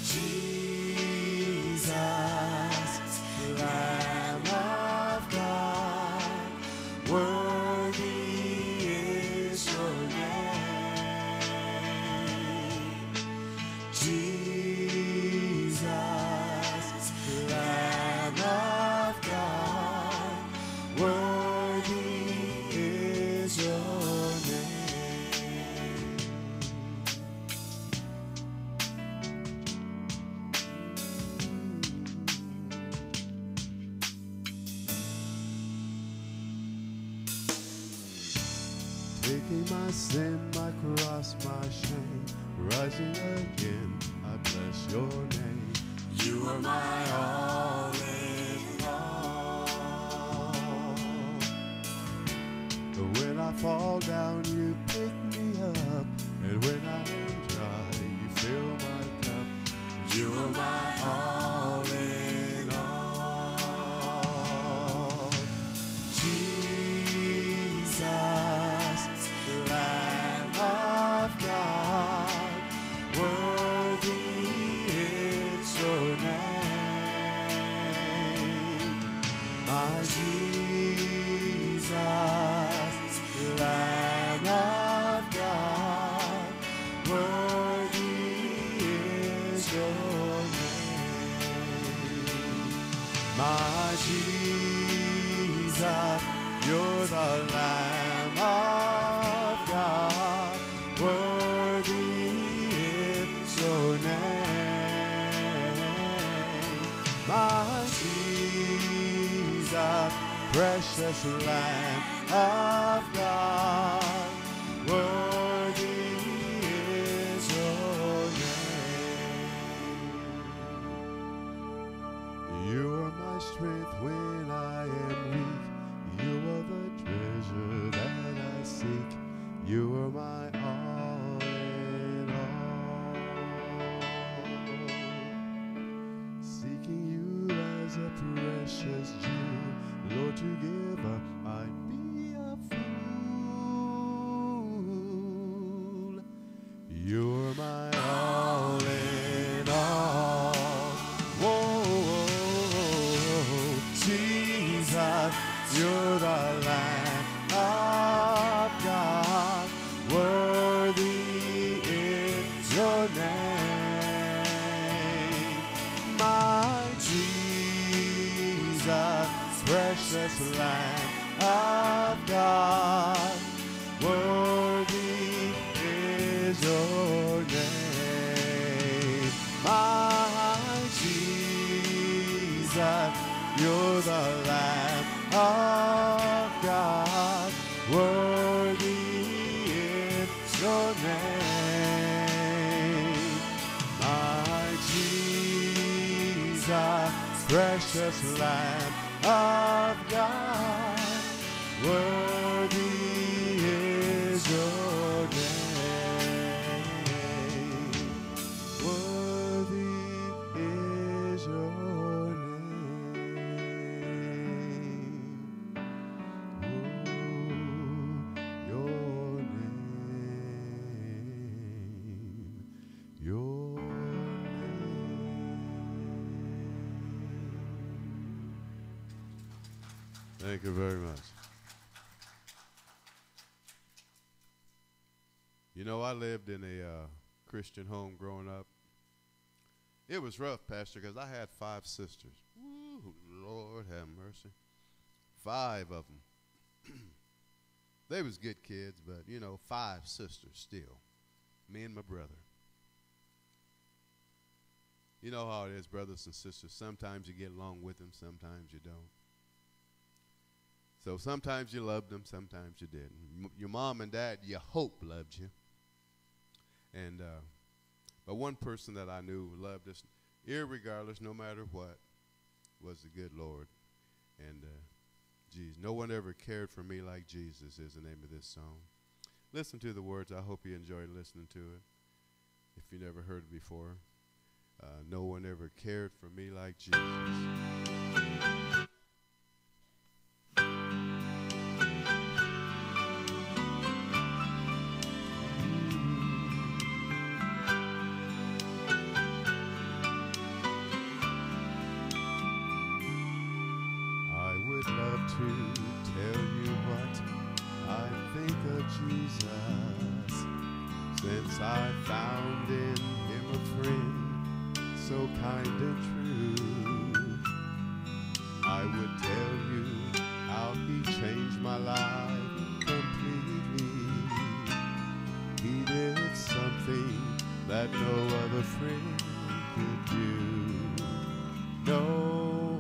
Jesus, Lamb of God, worthy is your name. Jesus, Lamb of God, worthy is your name. Taking my sin, my cross, my shame, rising again, I bless your name. You are my all in all. When I fall down, you pick me up, and when I am dry, you fill my cup. You are my all in all. Jesus, Lamb of God, worthy is your name. My Jesus, Lamb of God, worthy is your name. My Jesus, you're the Lamb of God, worthy is your name. My Jesus, precious Lamb of God, worthy is your name. You are my strength when I am weak. You are the treasure that I seek. You are my all in all. Seeking you as a precious jewel, Lord, to give up, I'd be a fool. You're my all in all. Whoa, Jesus, you're the Lamb of God, worthy is your name. My Jesus, precious Lamb of God, worthy is your name. My Jesus, you're the Lamb of God, worthy is your name. My Jesus, precious Lamb of God, worthy is your name. Worthy is your Thank you very much. You know, I lived in a Christian home growing up. It was rough, Pastor, because I had 5 sisters. Woo, Lord have mercy. 5 of them. They was good kids, but, you know, 5 sisters still. Me and my brother. You know how it is, brothers and sisters. Sometimes you get along with them, sometimes you don't. So sometimes you loved them, sometimes you didn't. Your mom and dad, you hope, loved you. And but one person that I knew loved us, irregardless, no matter what, was the good Lord. And no one ever cared for me like Jesus is the name of this song. Listen to the words. I hope you enjoyed listening to it. If you never heard it before, no one ever cared for me like Jesus. To tell you what I think of Jesus, since I found in him a friend so kind and true. I would tell you how he changed my life completely. He did something that no other friend could do. No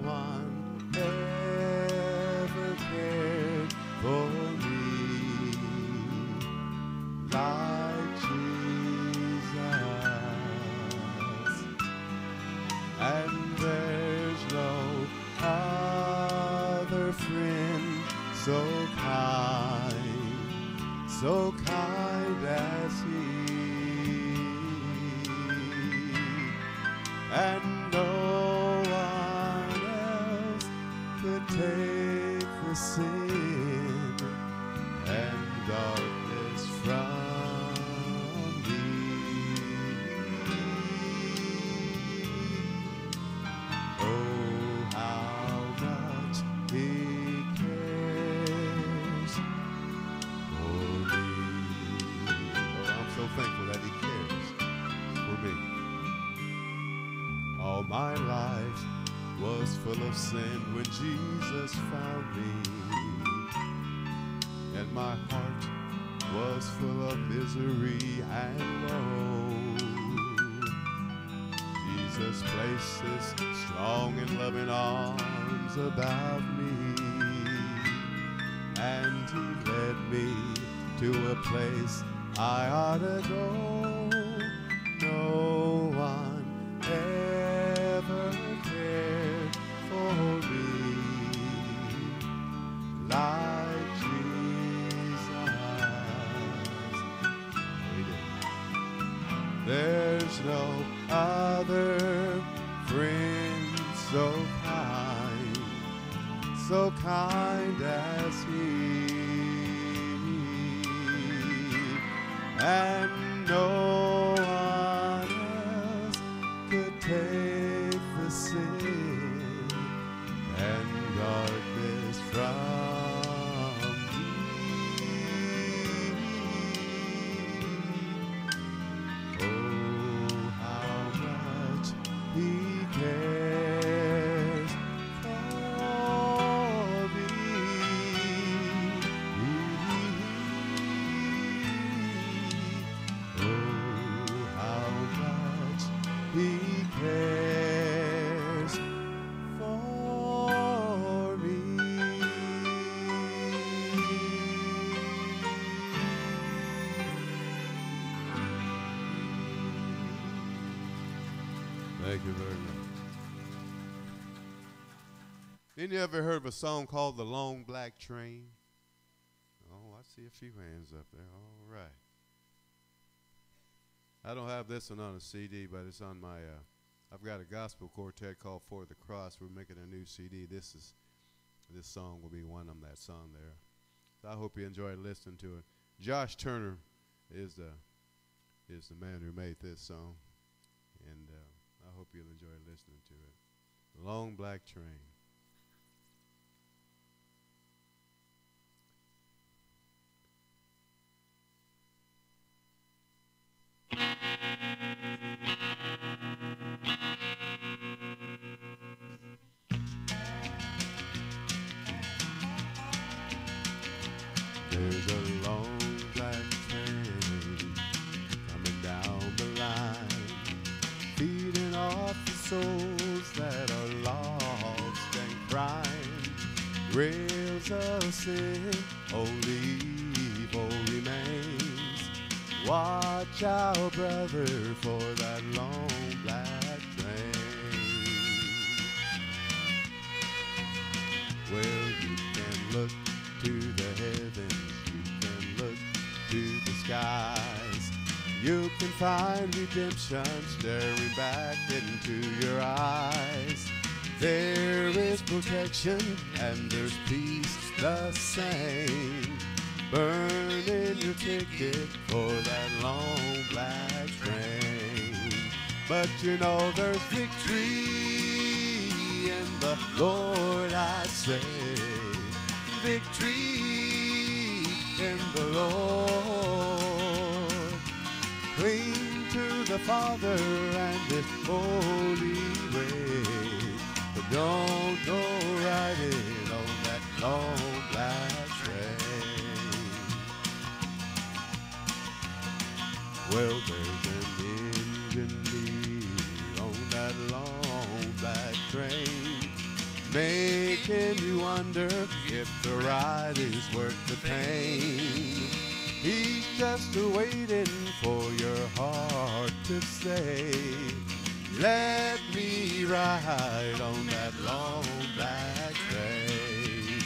one ever cared for me like Jesus, and there's no other friend so kind as he, and no one else could take the sin and darkness from me. Oh, how much he cares for me. Oh, I'm so thankful that he cares for me. All my life was full of sin when Jesus found me, and my heart was full of misery and woe. Jesus placed his strong and loving arms about me, and he led me to a place I ought to go. No one ever cared for me like Jesus. There's no other friend so kind as he, and no one else could take the sin and darkness from me. Oh, how much he cares for me. Oh, how much he cares for me. Thank you very much. Any you ever heard of a song called The Long Black Train? Oh, I see a few hands up there. All right. I don't have this one on a CD, but it's on my, I've got a gospel quartet called For the Cross. We're making a new CD. This song will be one on that song there. So I hope you enjoy listening to it. Josh Turner is the man who made this song, and I hope you'll enjoy listening to it. Long Black Train. There's a Rails of sin, only evil remains. Watch out, brother, for that long black train. Well, you can look to the heavens, you can look to the skies. You can find redemption staring back into your eyes. There is protection and there's peace the same. Burning your ticket for that long black train. But you know there's victory in the Lord, I say. Victory in the Lord. Cling to the Father and His holy way. But don't go riding on that long black train. Well, there's an engineer on that long black train, making you wonder if the ride is worth the pain. He's just waiting for your heart to say, let me ride on that long black train.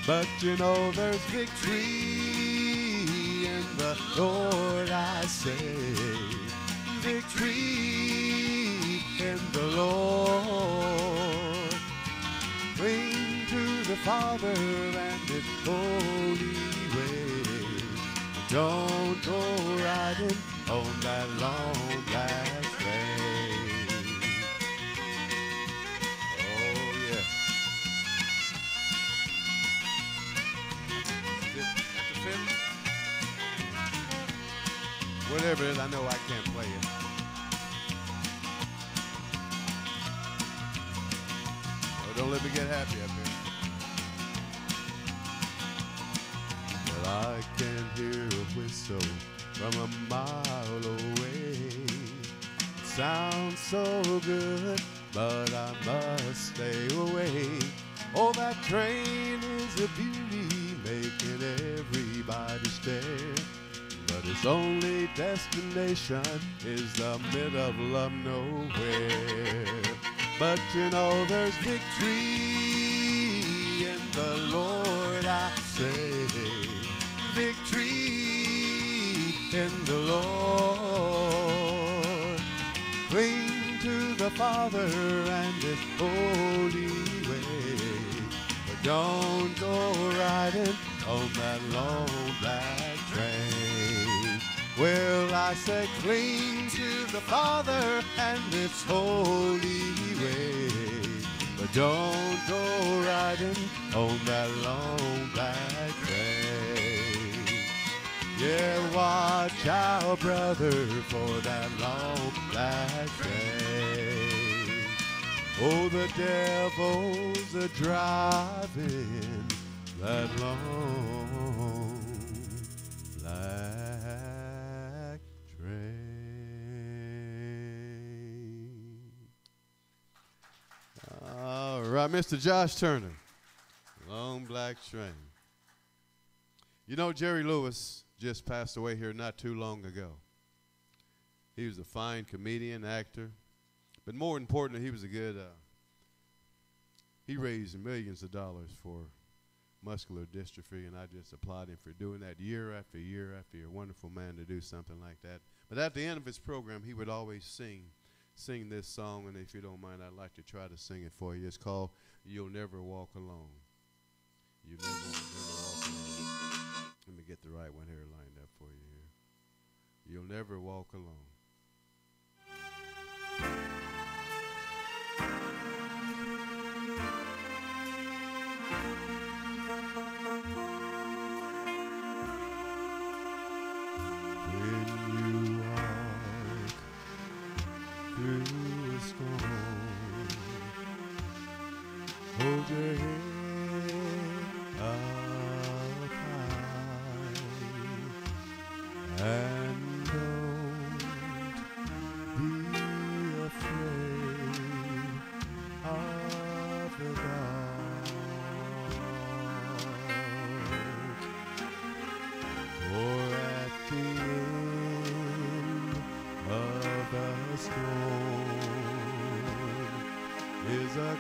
But you know there's victory in the Lord, I say. Victory in the Lord. Cling to the Father and His holy way. Don't go riding on that long black train. Oh, yeah. Whatever it is, I know I can't play it. Oh, don't let me get happy up here. Well, I can hear a whistle from a mile away. It sounds so good, but I must stay away. Oh, that train is a beauty, making everybody stare. But its only destination is the middle of nowhere. But you know there's victory in the Lord, I say. Victory in the Lord. Cling to the Father and His holy way. But don't go riding on that long black train. Well, I say cling to the Father and His holy way. But don't go riding on that long black train. Yeah, watch out, brother, for that long black train. Oh, the devil's a driving that long black train. All right, Mr. Josh Turner, Long Black Train. You know, Jerry Lewis just passed away here not too long ago. He was a fine comedian, actor, but more importantly, he was a good, he raised millions of dollars for muscular dystrophy, and I just applaud him for doing that year after year after year. Wonderful man to do something like that. But at the end of his program, he would always sing this song, and if you don't mind, I'd like to try to sing it for you. It's called You'll Never Walk Alone. You never walk alone. Let me get the right one here lined up for you here. You'll never walk alone. When you walk through a storm, hold your head up high and know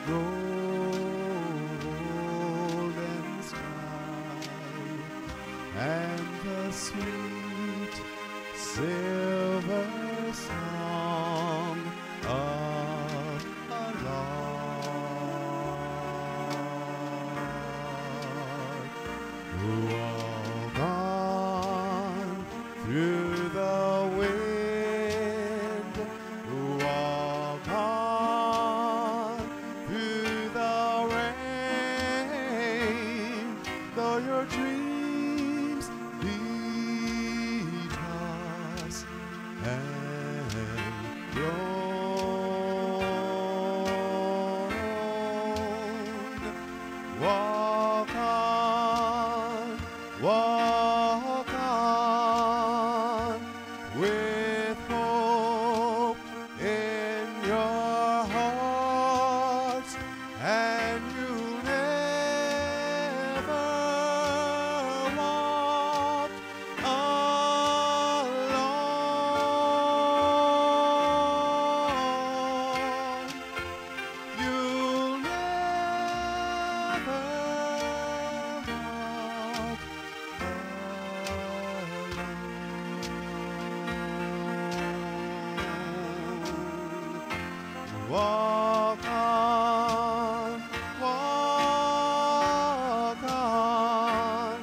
golden sky and the sweet silver song of a lark. Walk on through the wind, walk on through the rain, though your dreams be tossed and blown. Walk on with hope in your hearts, and you'll never walk alone. You'll never walk alone. Walk on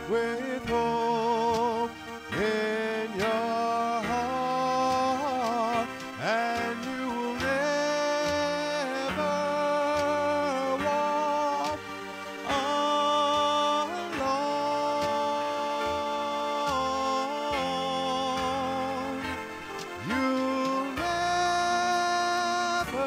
with hope in your heart, and you will never walk alone. You'll never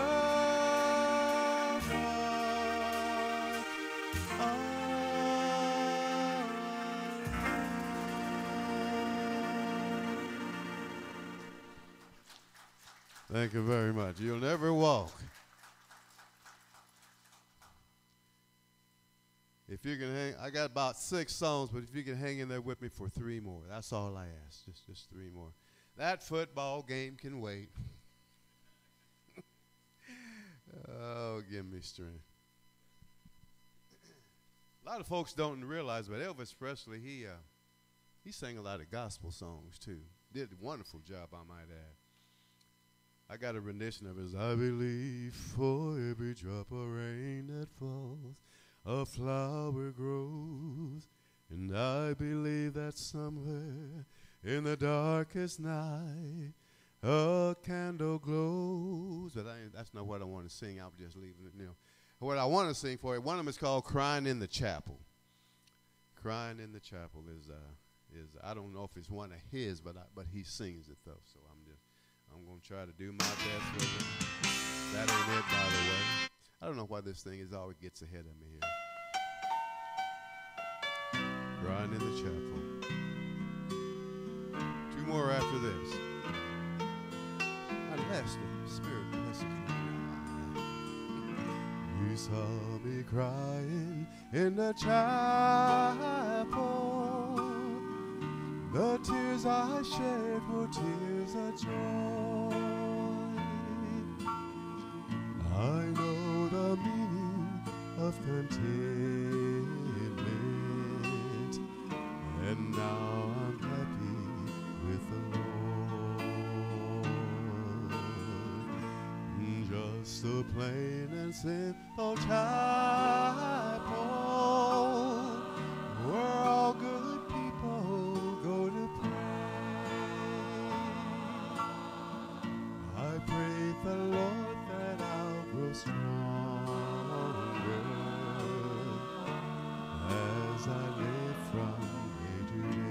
Thank you very much. You'll never walk. If you can hang, I got about 6 songs, but if you can hang in there with me for 3 more, that's all I ask. Just 3 more. That football game can wait. Oh, give me strength. A lot of folks don't realize, but Elvis Presley, he sang a lot of gospel songs too. Did a wonderful job, I might add. I got a rendition of his, I believe for every drop of rain that falls, a flower grows, and I believe that somewhere in the darkest night a candle glows. But that's not what I want to sing. I'm just leaving it now. What I want to sing for you, one of them is called Crying in the Chapel. Crying in the Chapel is I don't know if it's one of his, but he sings it though. So I'm going to try to do my best with it. That ain't it, by the way. I don't know why this thing always gets ahead of me here. Crying in the Chapel. 2 more after this. Unless the Spirit blesses me. You saw me crying in the chapel. The tears I shed were tears of joy. I know the meaning of contentment, and now I'm happy with the Lord. Just a plain and simple chapel where all good people go to pray. I pray the Lord that I'll grow stronger as I live from day to day.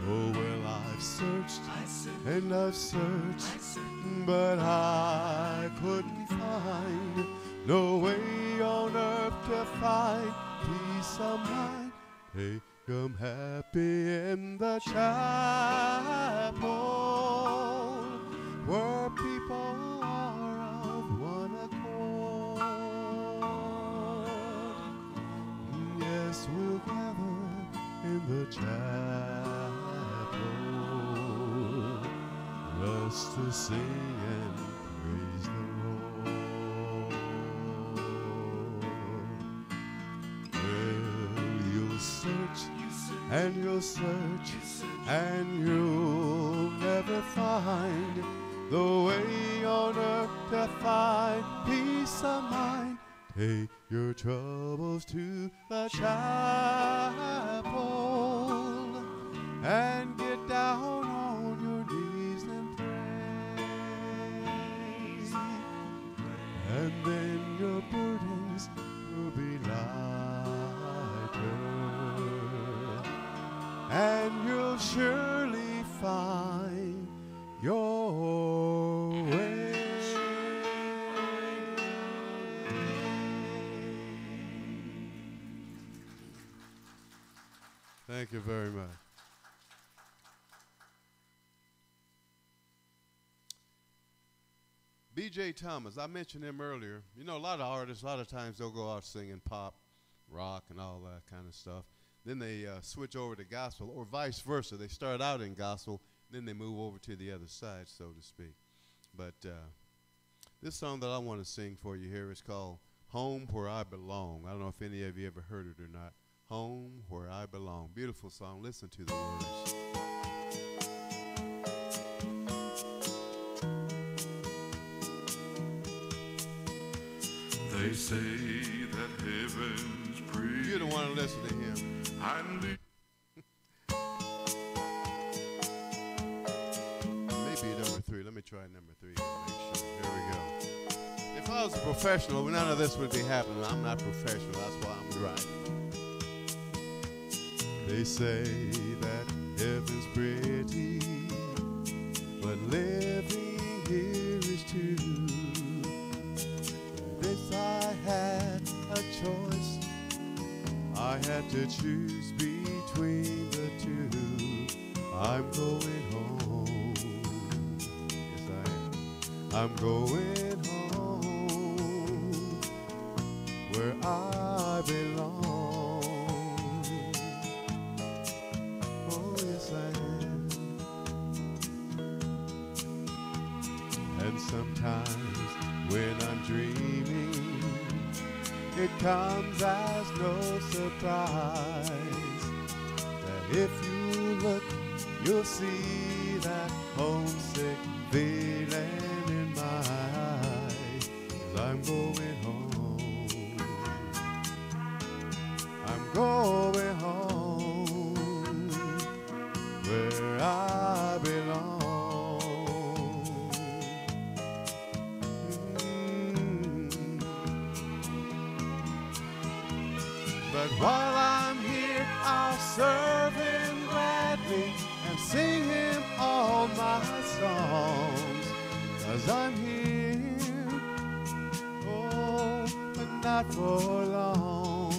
Oh, well, I've searched and I've searched, but I couldn't find no way on earth to find peace of mind. Hey, I'm happy in the chapel where people are of one accord. Yes, we'll gather in the chapel, the just to sing and praise the Lord. Well, you'll search and you'll search and you'll never find the way on earth to find peace of mind. Take your troubles to the chapel and get down on your knees and pray. And then your burdens will be lighter, and you'll surely find your way. Thank you very much. B.J. Thomas, I mentioned him earlier. You know, a lot of artists, a lot of times they'll go out singing pop, rock, and all that kind of stuff. Then they switch over to gospel, or vice versa. They start out in gospel, then they move over to the other side, so to speak. But this song that I want to sing for you here is called Home Where I Belong. I don't know if any of you ever heard it or not. Home Where I Belong. Beautiful song. Listen to the words. They say that heaven's pretty. You don't want to listen to him. Maybe number 3. Let me try number 3 to make sure. Here we go. If I was a professional, none of this would be happening. I'm not professional. That's why I'm driving. They say that heaven's pretty, but living here is too. If I had a choice, I had to choose between the two. I'm going home. Yes, I am. I'm going home where I belong. Oh, yes, I am. And sometimes when I'm dreaming, it comes as no surprise that if you look, you'll see that homesick feeling in my eyes. 'Cause I'm going home. I'm going home where I belong. But while I'm here, I'll serve him gladly and sing him all my songs. 'Cause I'm here, oh, but not for long.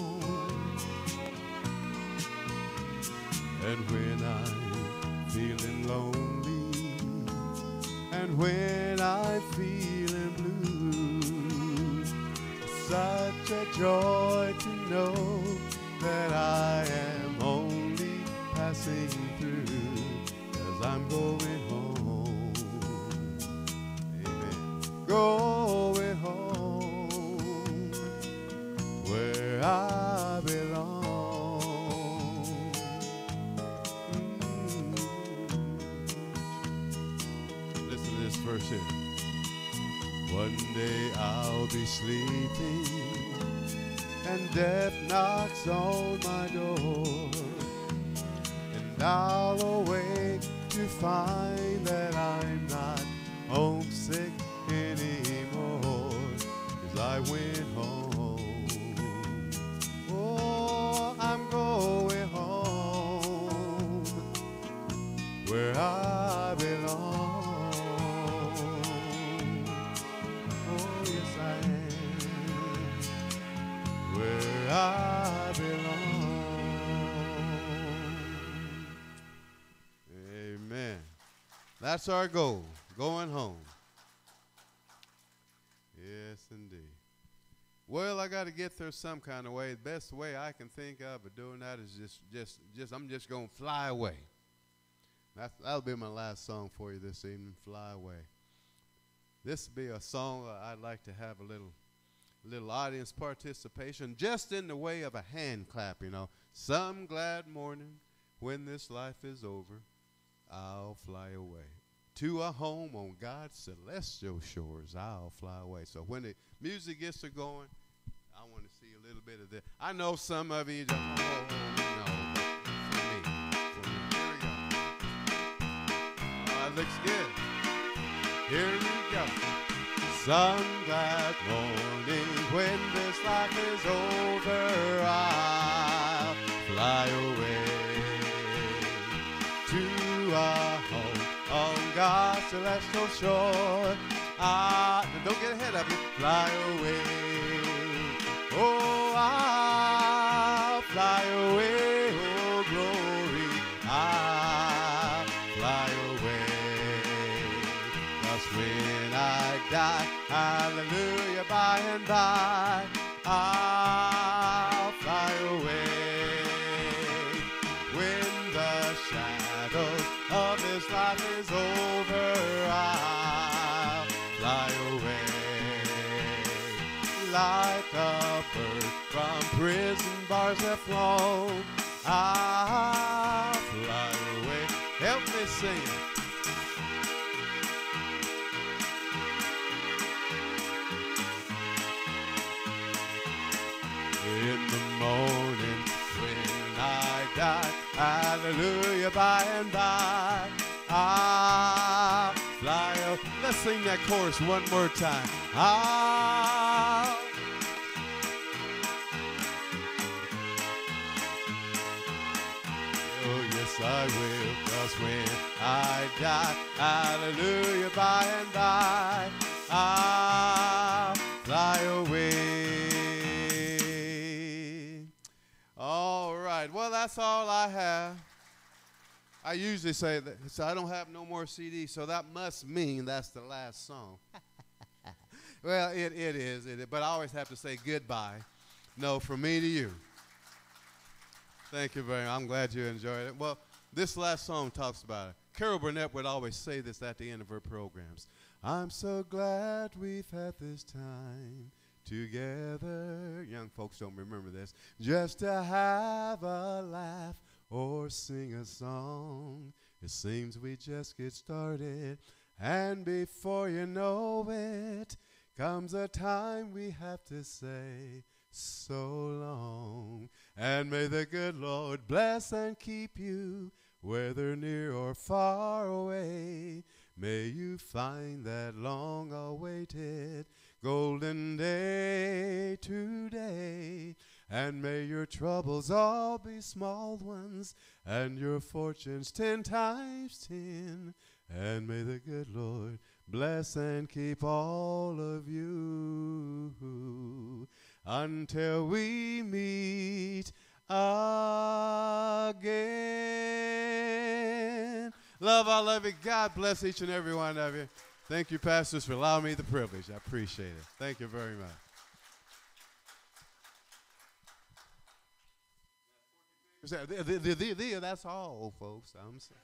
And when I'm feeling lonely, and when I'm feeling blue, such a joy to know that I am only passing through, 'cause I'm going home. Amen. Going home where I belong. Listen to this verse here. One day I'll be sleeping and death knocks on my door, and I'll awake to find that I'm not homesick anymore, 'cause I went home. Oh, I'm going home where I belong. Where I belong. Amen. That's our goal, going home. Yes, indeed. Well, I got to get there some kind of way. The best way I can think of doing that is I'm just going to fly away. That'll be my last song for you this evening, Fly Away. This will be a song I'd like to have a little audience participation, just in the way of a hand clap, you know. Some glad morning when this life is over, I'll fly away. To a home on God's celestial shores, I'll fly away. So when the music gets to going, I want to see a little bit of this. I know some of you just, oh, no, for me. Here we go. Oh, that looks good. Here we go. Some glad morning when this life is over, I'll fly away to a home on God's celestial shore. Don't get ahead of me. Fly away. Oh, I'll fly away. Oh, glory. I'll fly away. 'Cause when I die, hallelujah, by and by, I'll fly away. When the shadows of this life is over, I'll fly away. Like a bird from prison bars have flown, I'll fly away. Help me sing it. In the morning when I die, hallelujah, by and by, I'll fly away. Let's sing that chorus one more time. Oh, yes, I will, 'cause when I die, hallelujah, by and by, I'll fly away. All right, well, that's all I have. I usually say that, so I don't have no more CDs, so that must mean that's the last song. Well, it is, but I always have to say goodbye. No, from me to you. Thank you very much. I'm glad you enjoyed it. Well, this last song talks about it. Carol Burnett would always say this at the end of her programs. I'm so glad we've had this time together. Young folks don't remember this. Just to have a laugh or sing a song. It seems we just get started, and before you know it, comes a time we have to say so long. And may the good Lord bless and keep you, whether near or far away. May you find that long-awaited golden day today. And may your troubles all be small ones, and your fortunes 10 times 10. And may the good Lord bless and keep all of you until we meet again. Love, I love you. God bless each and every one of you. Thank you, pastors, for allowing me the privilege. I appreciate it. Thank you very much. That's all, folks. I'm sorry.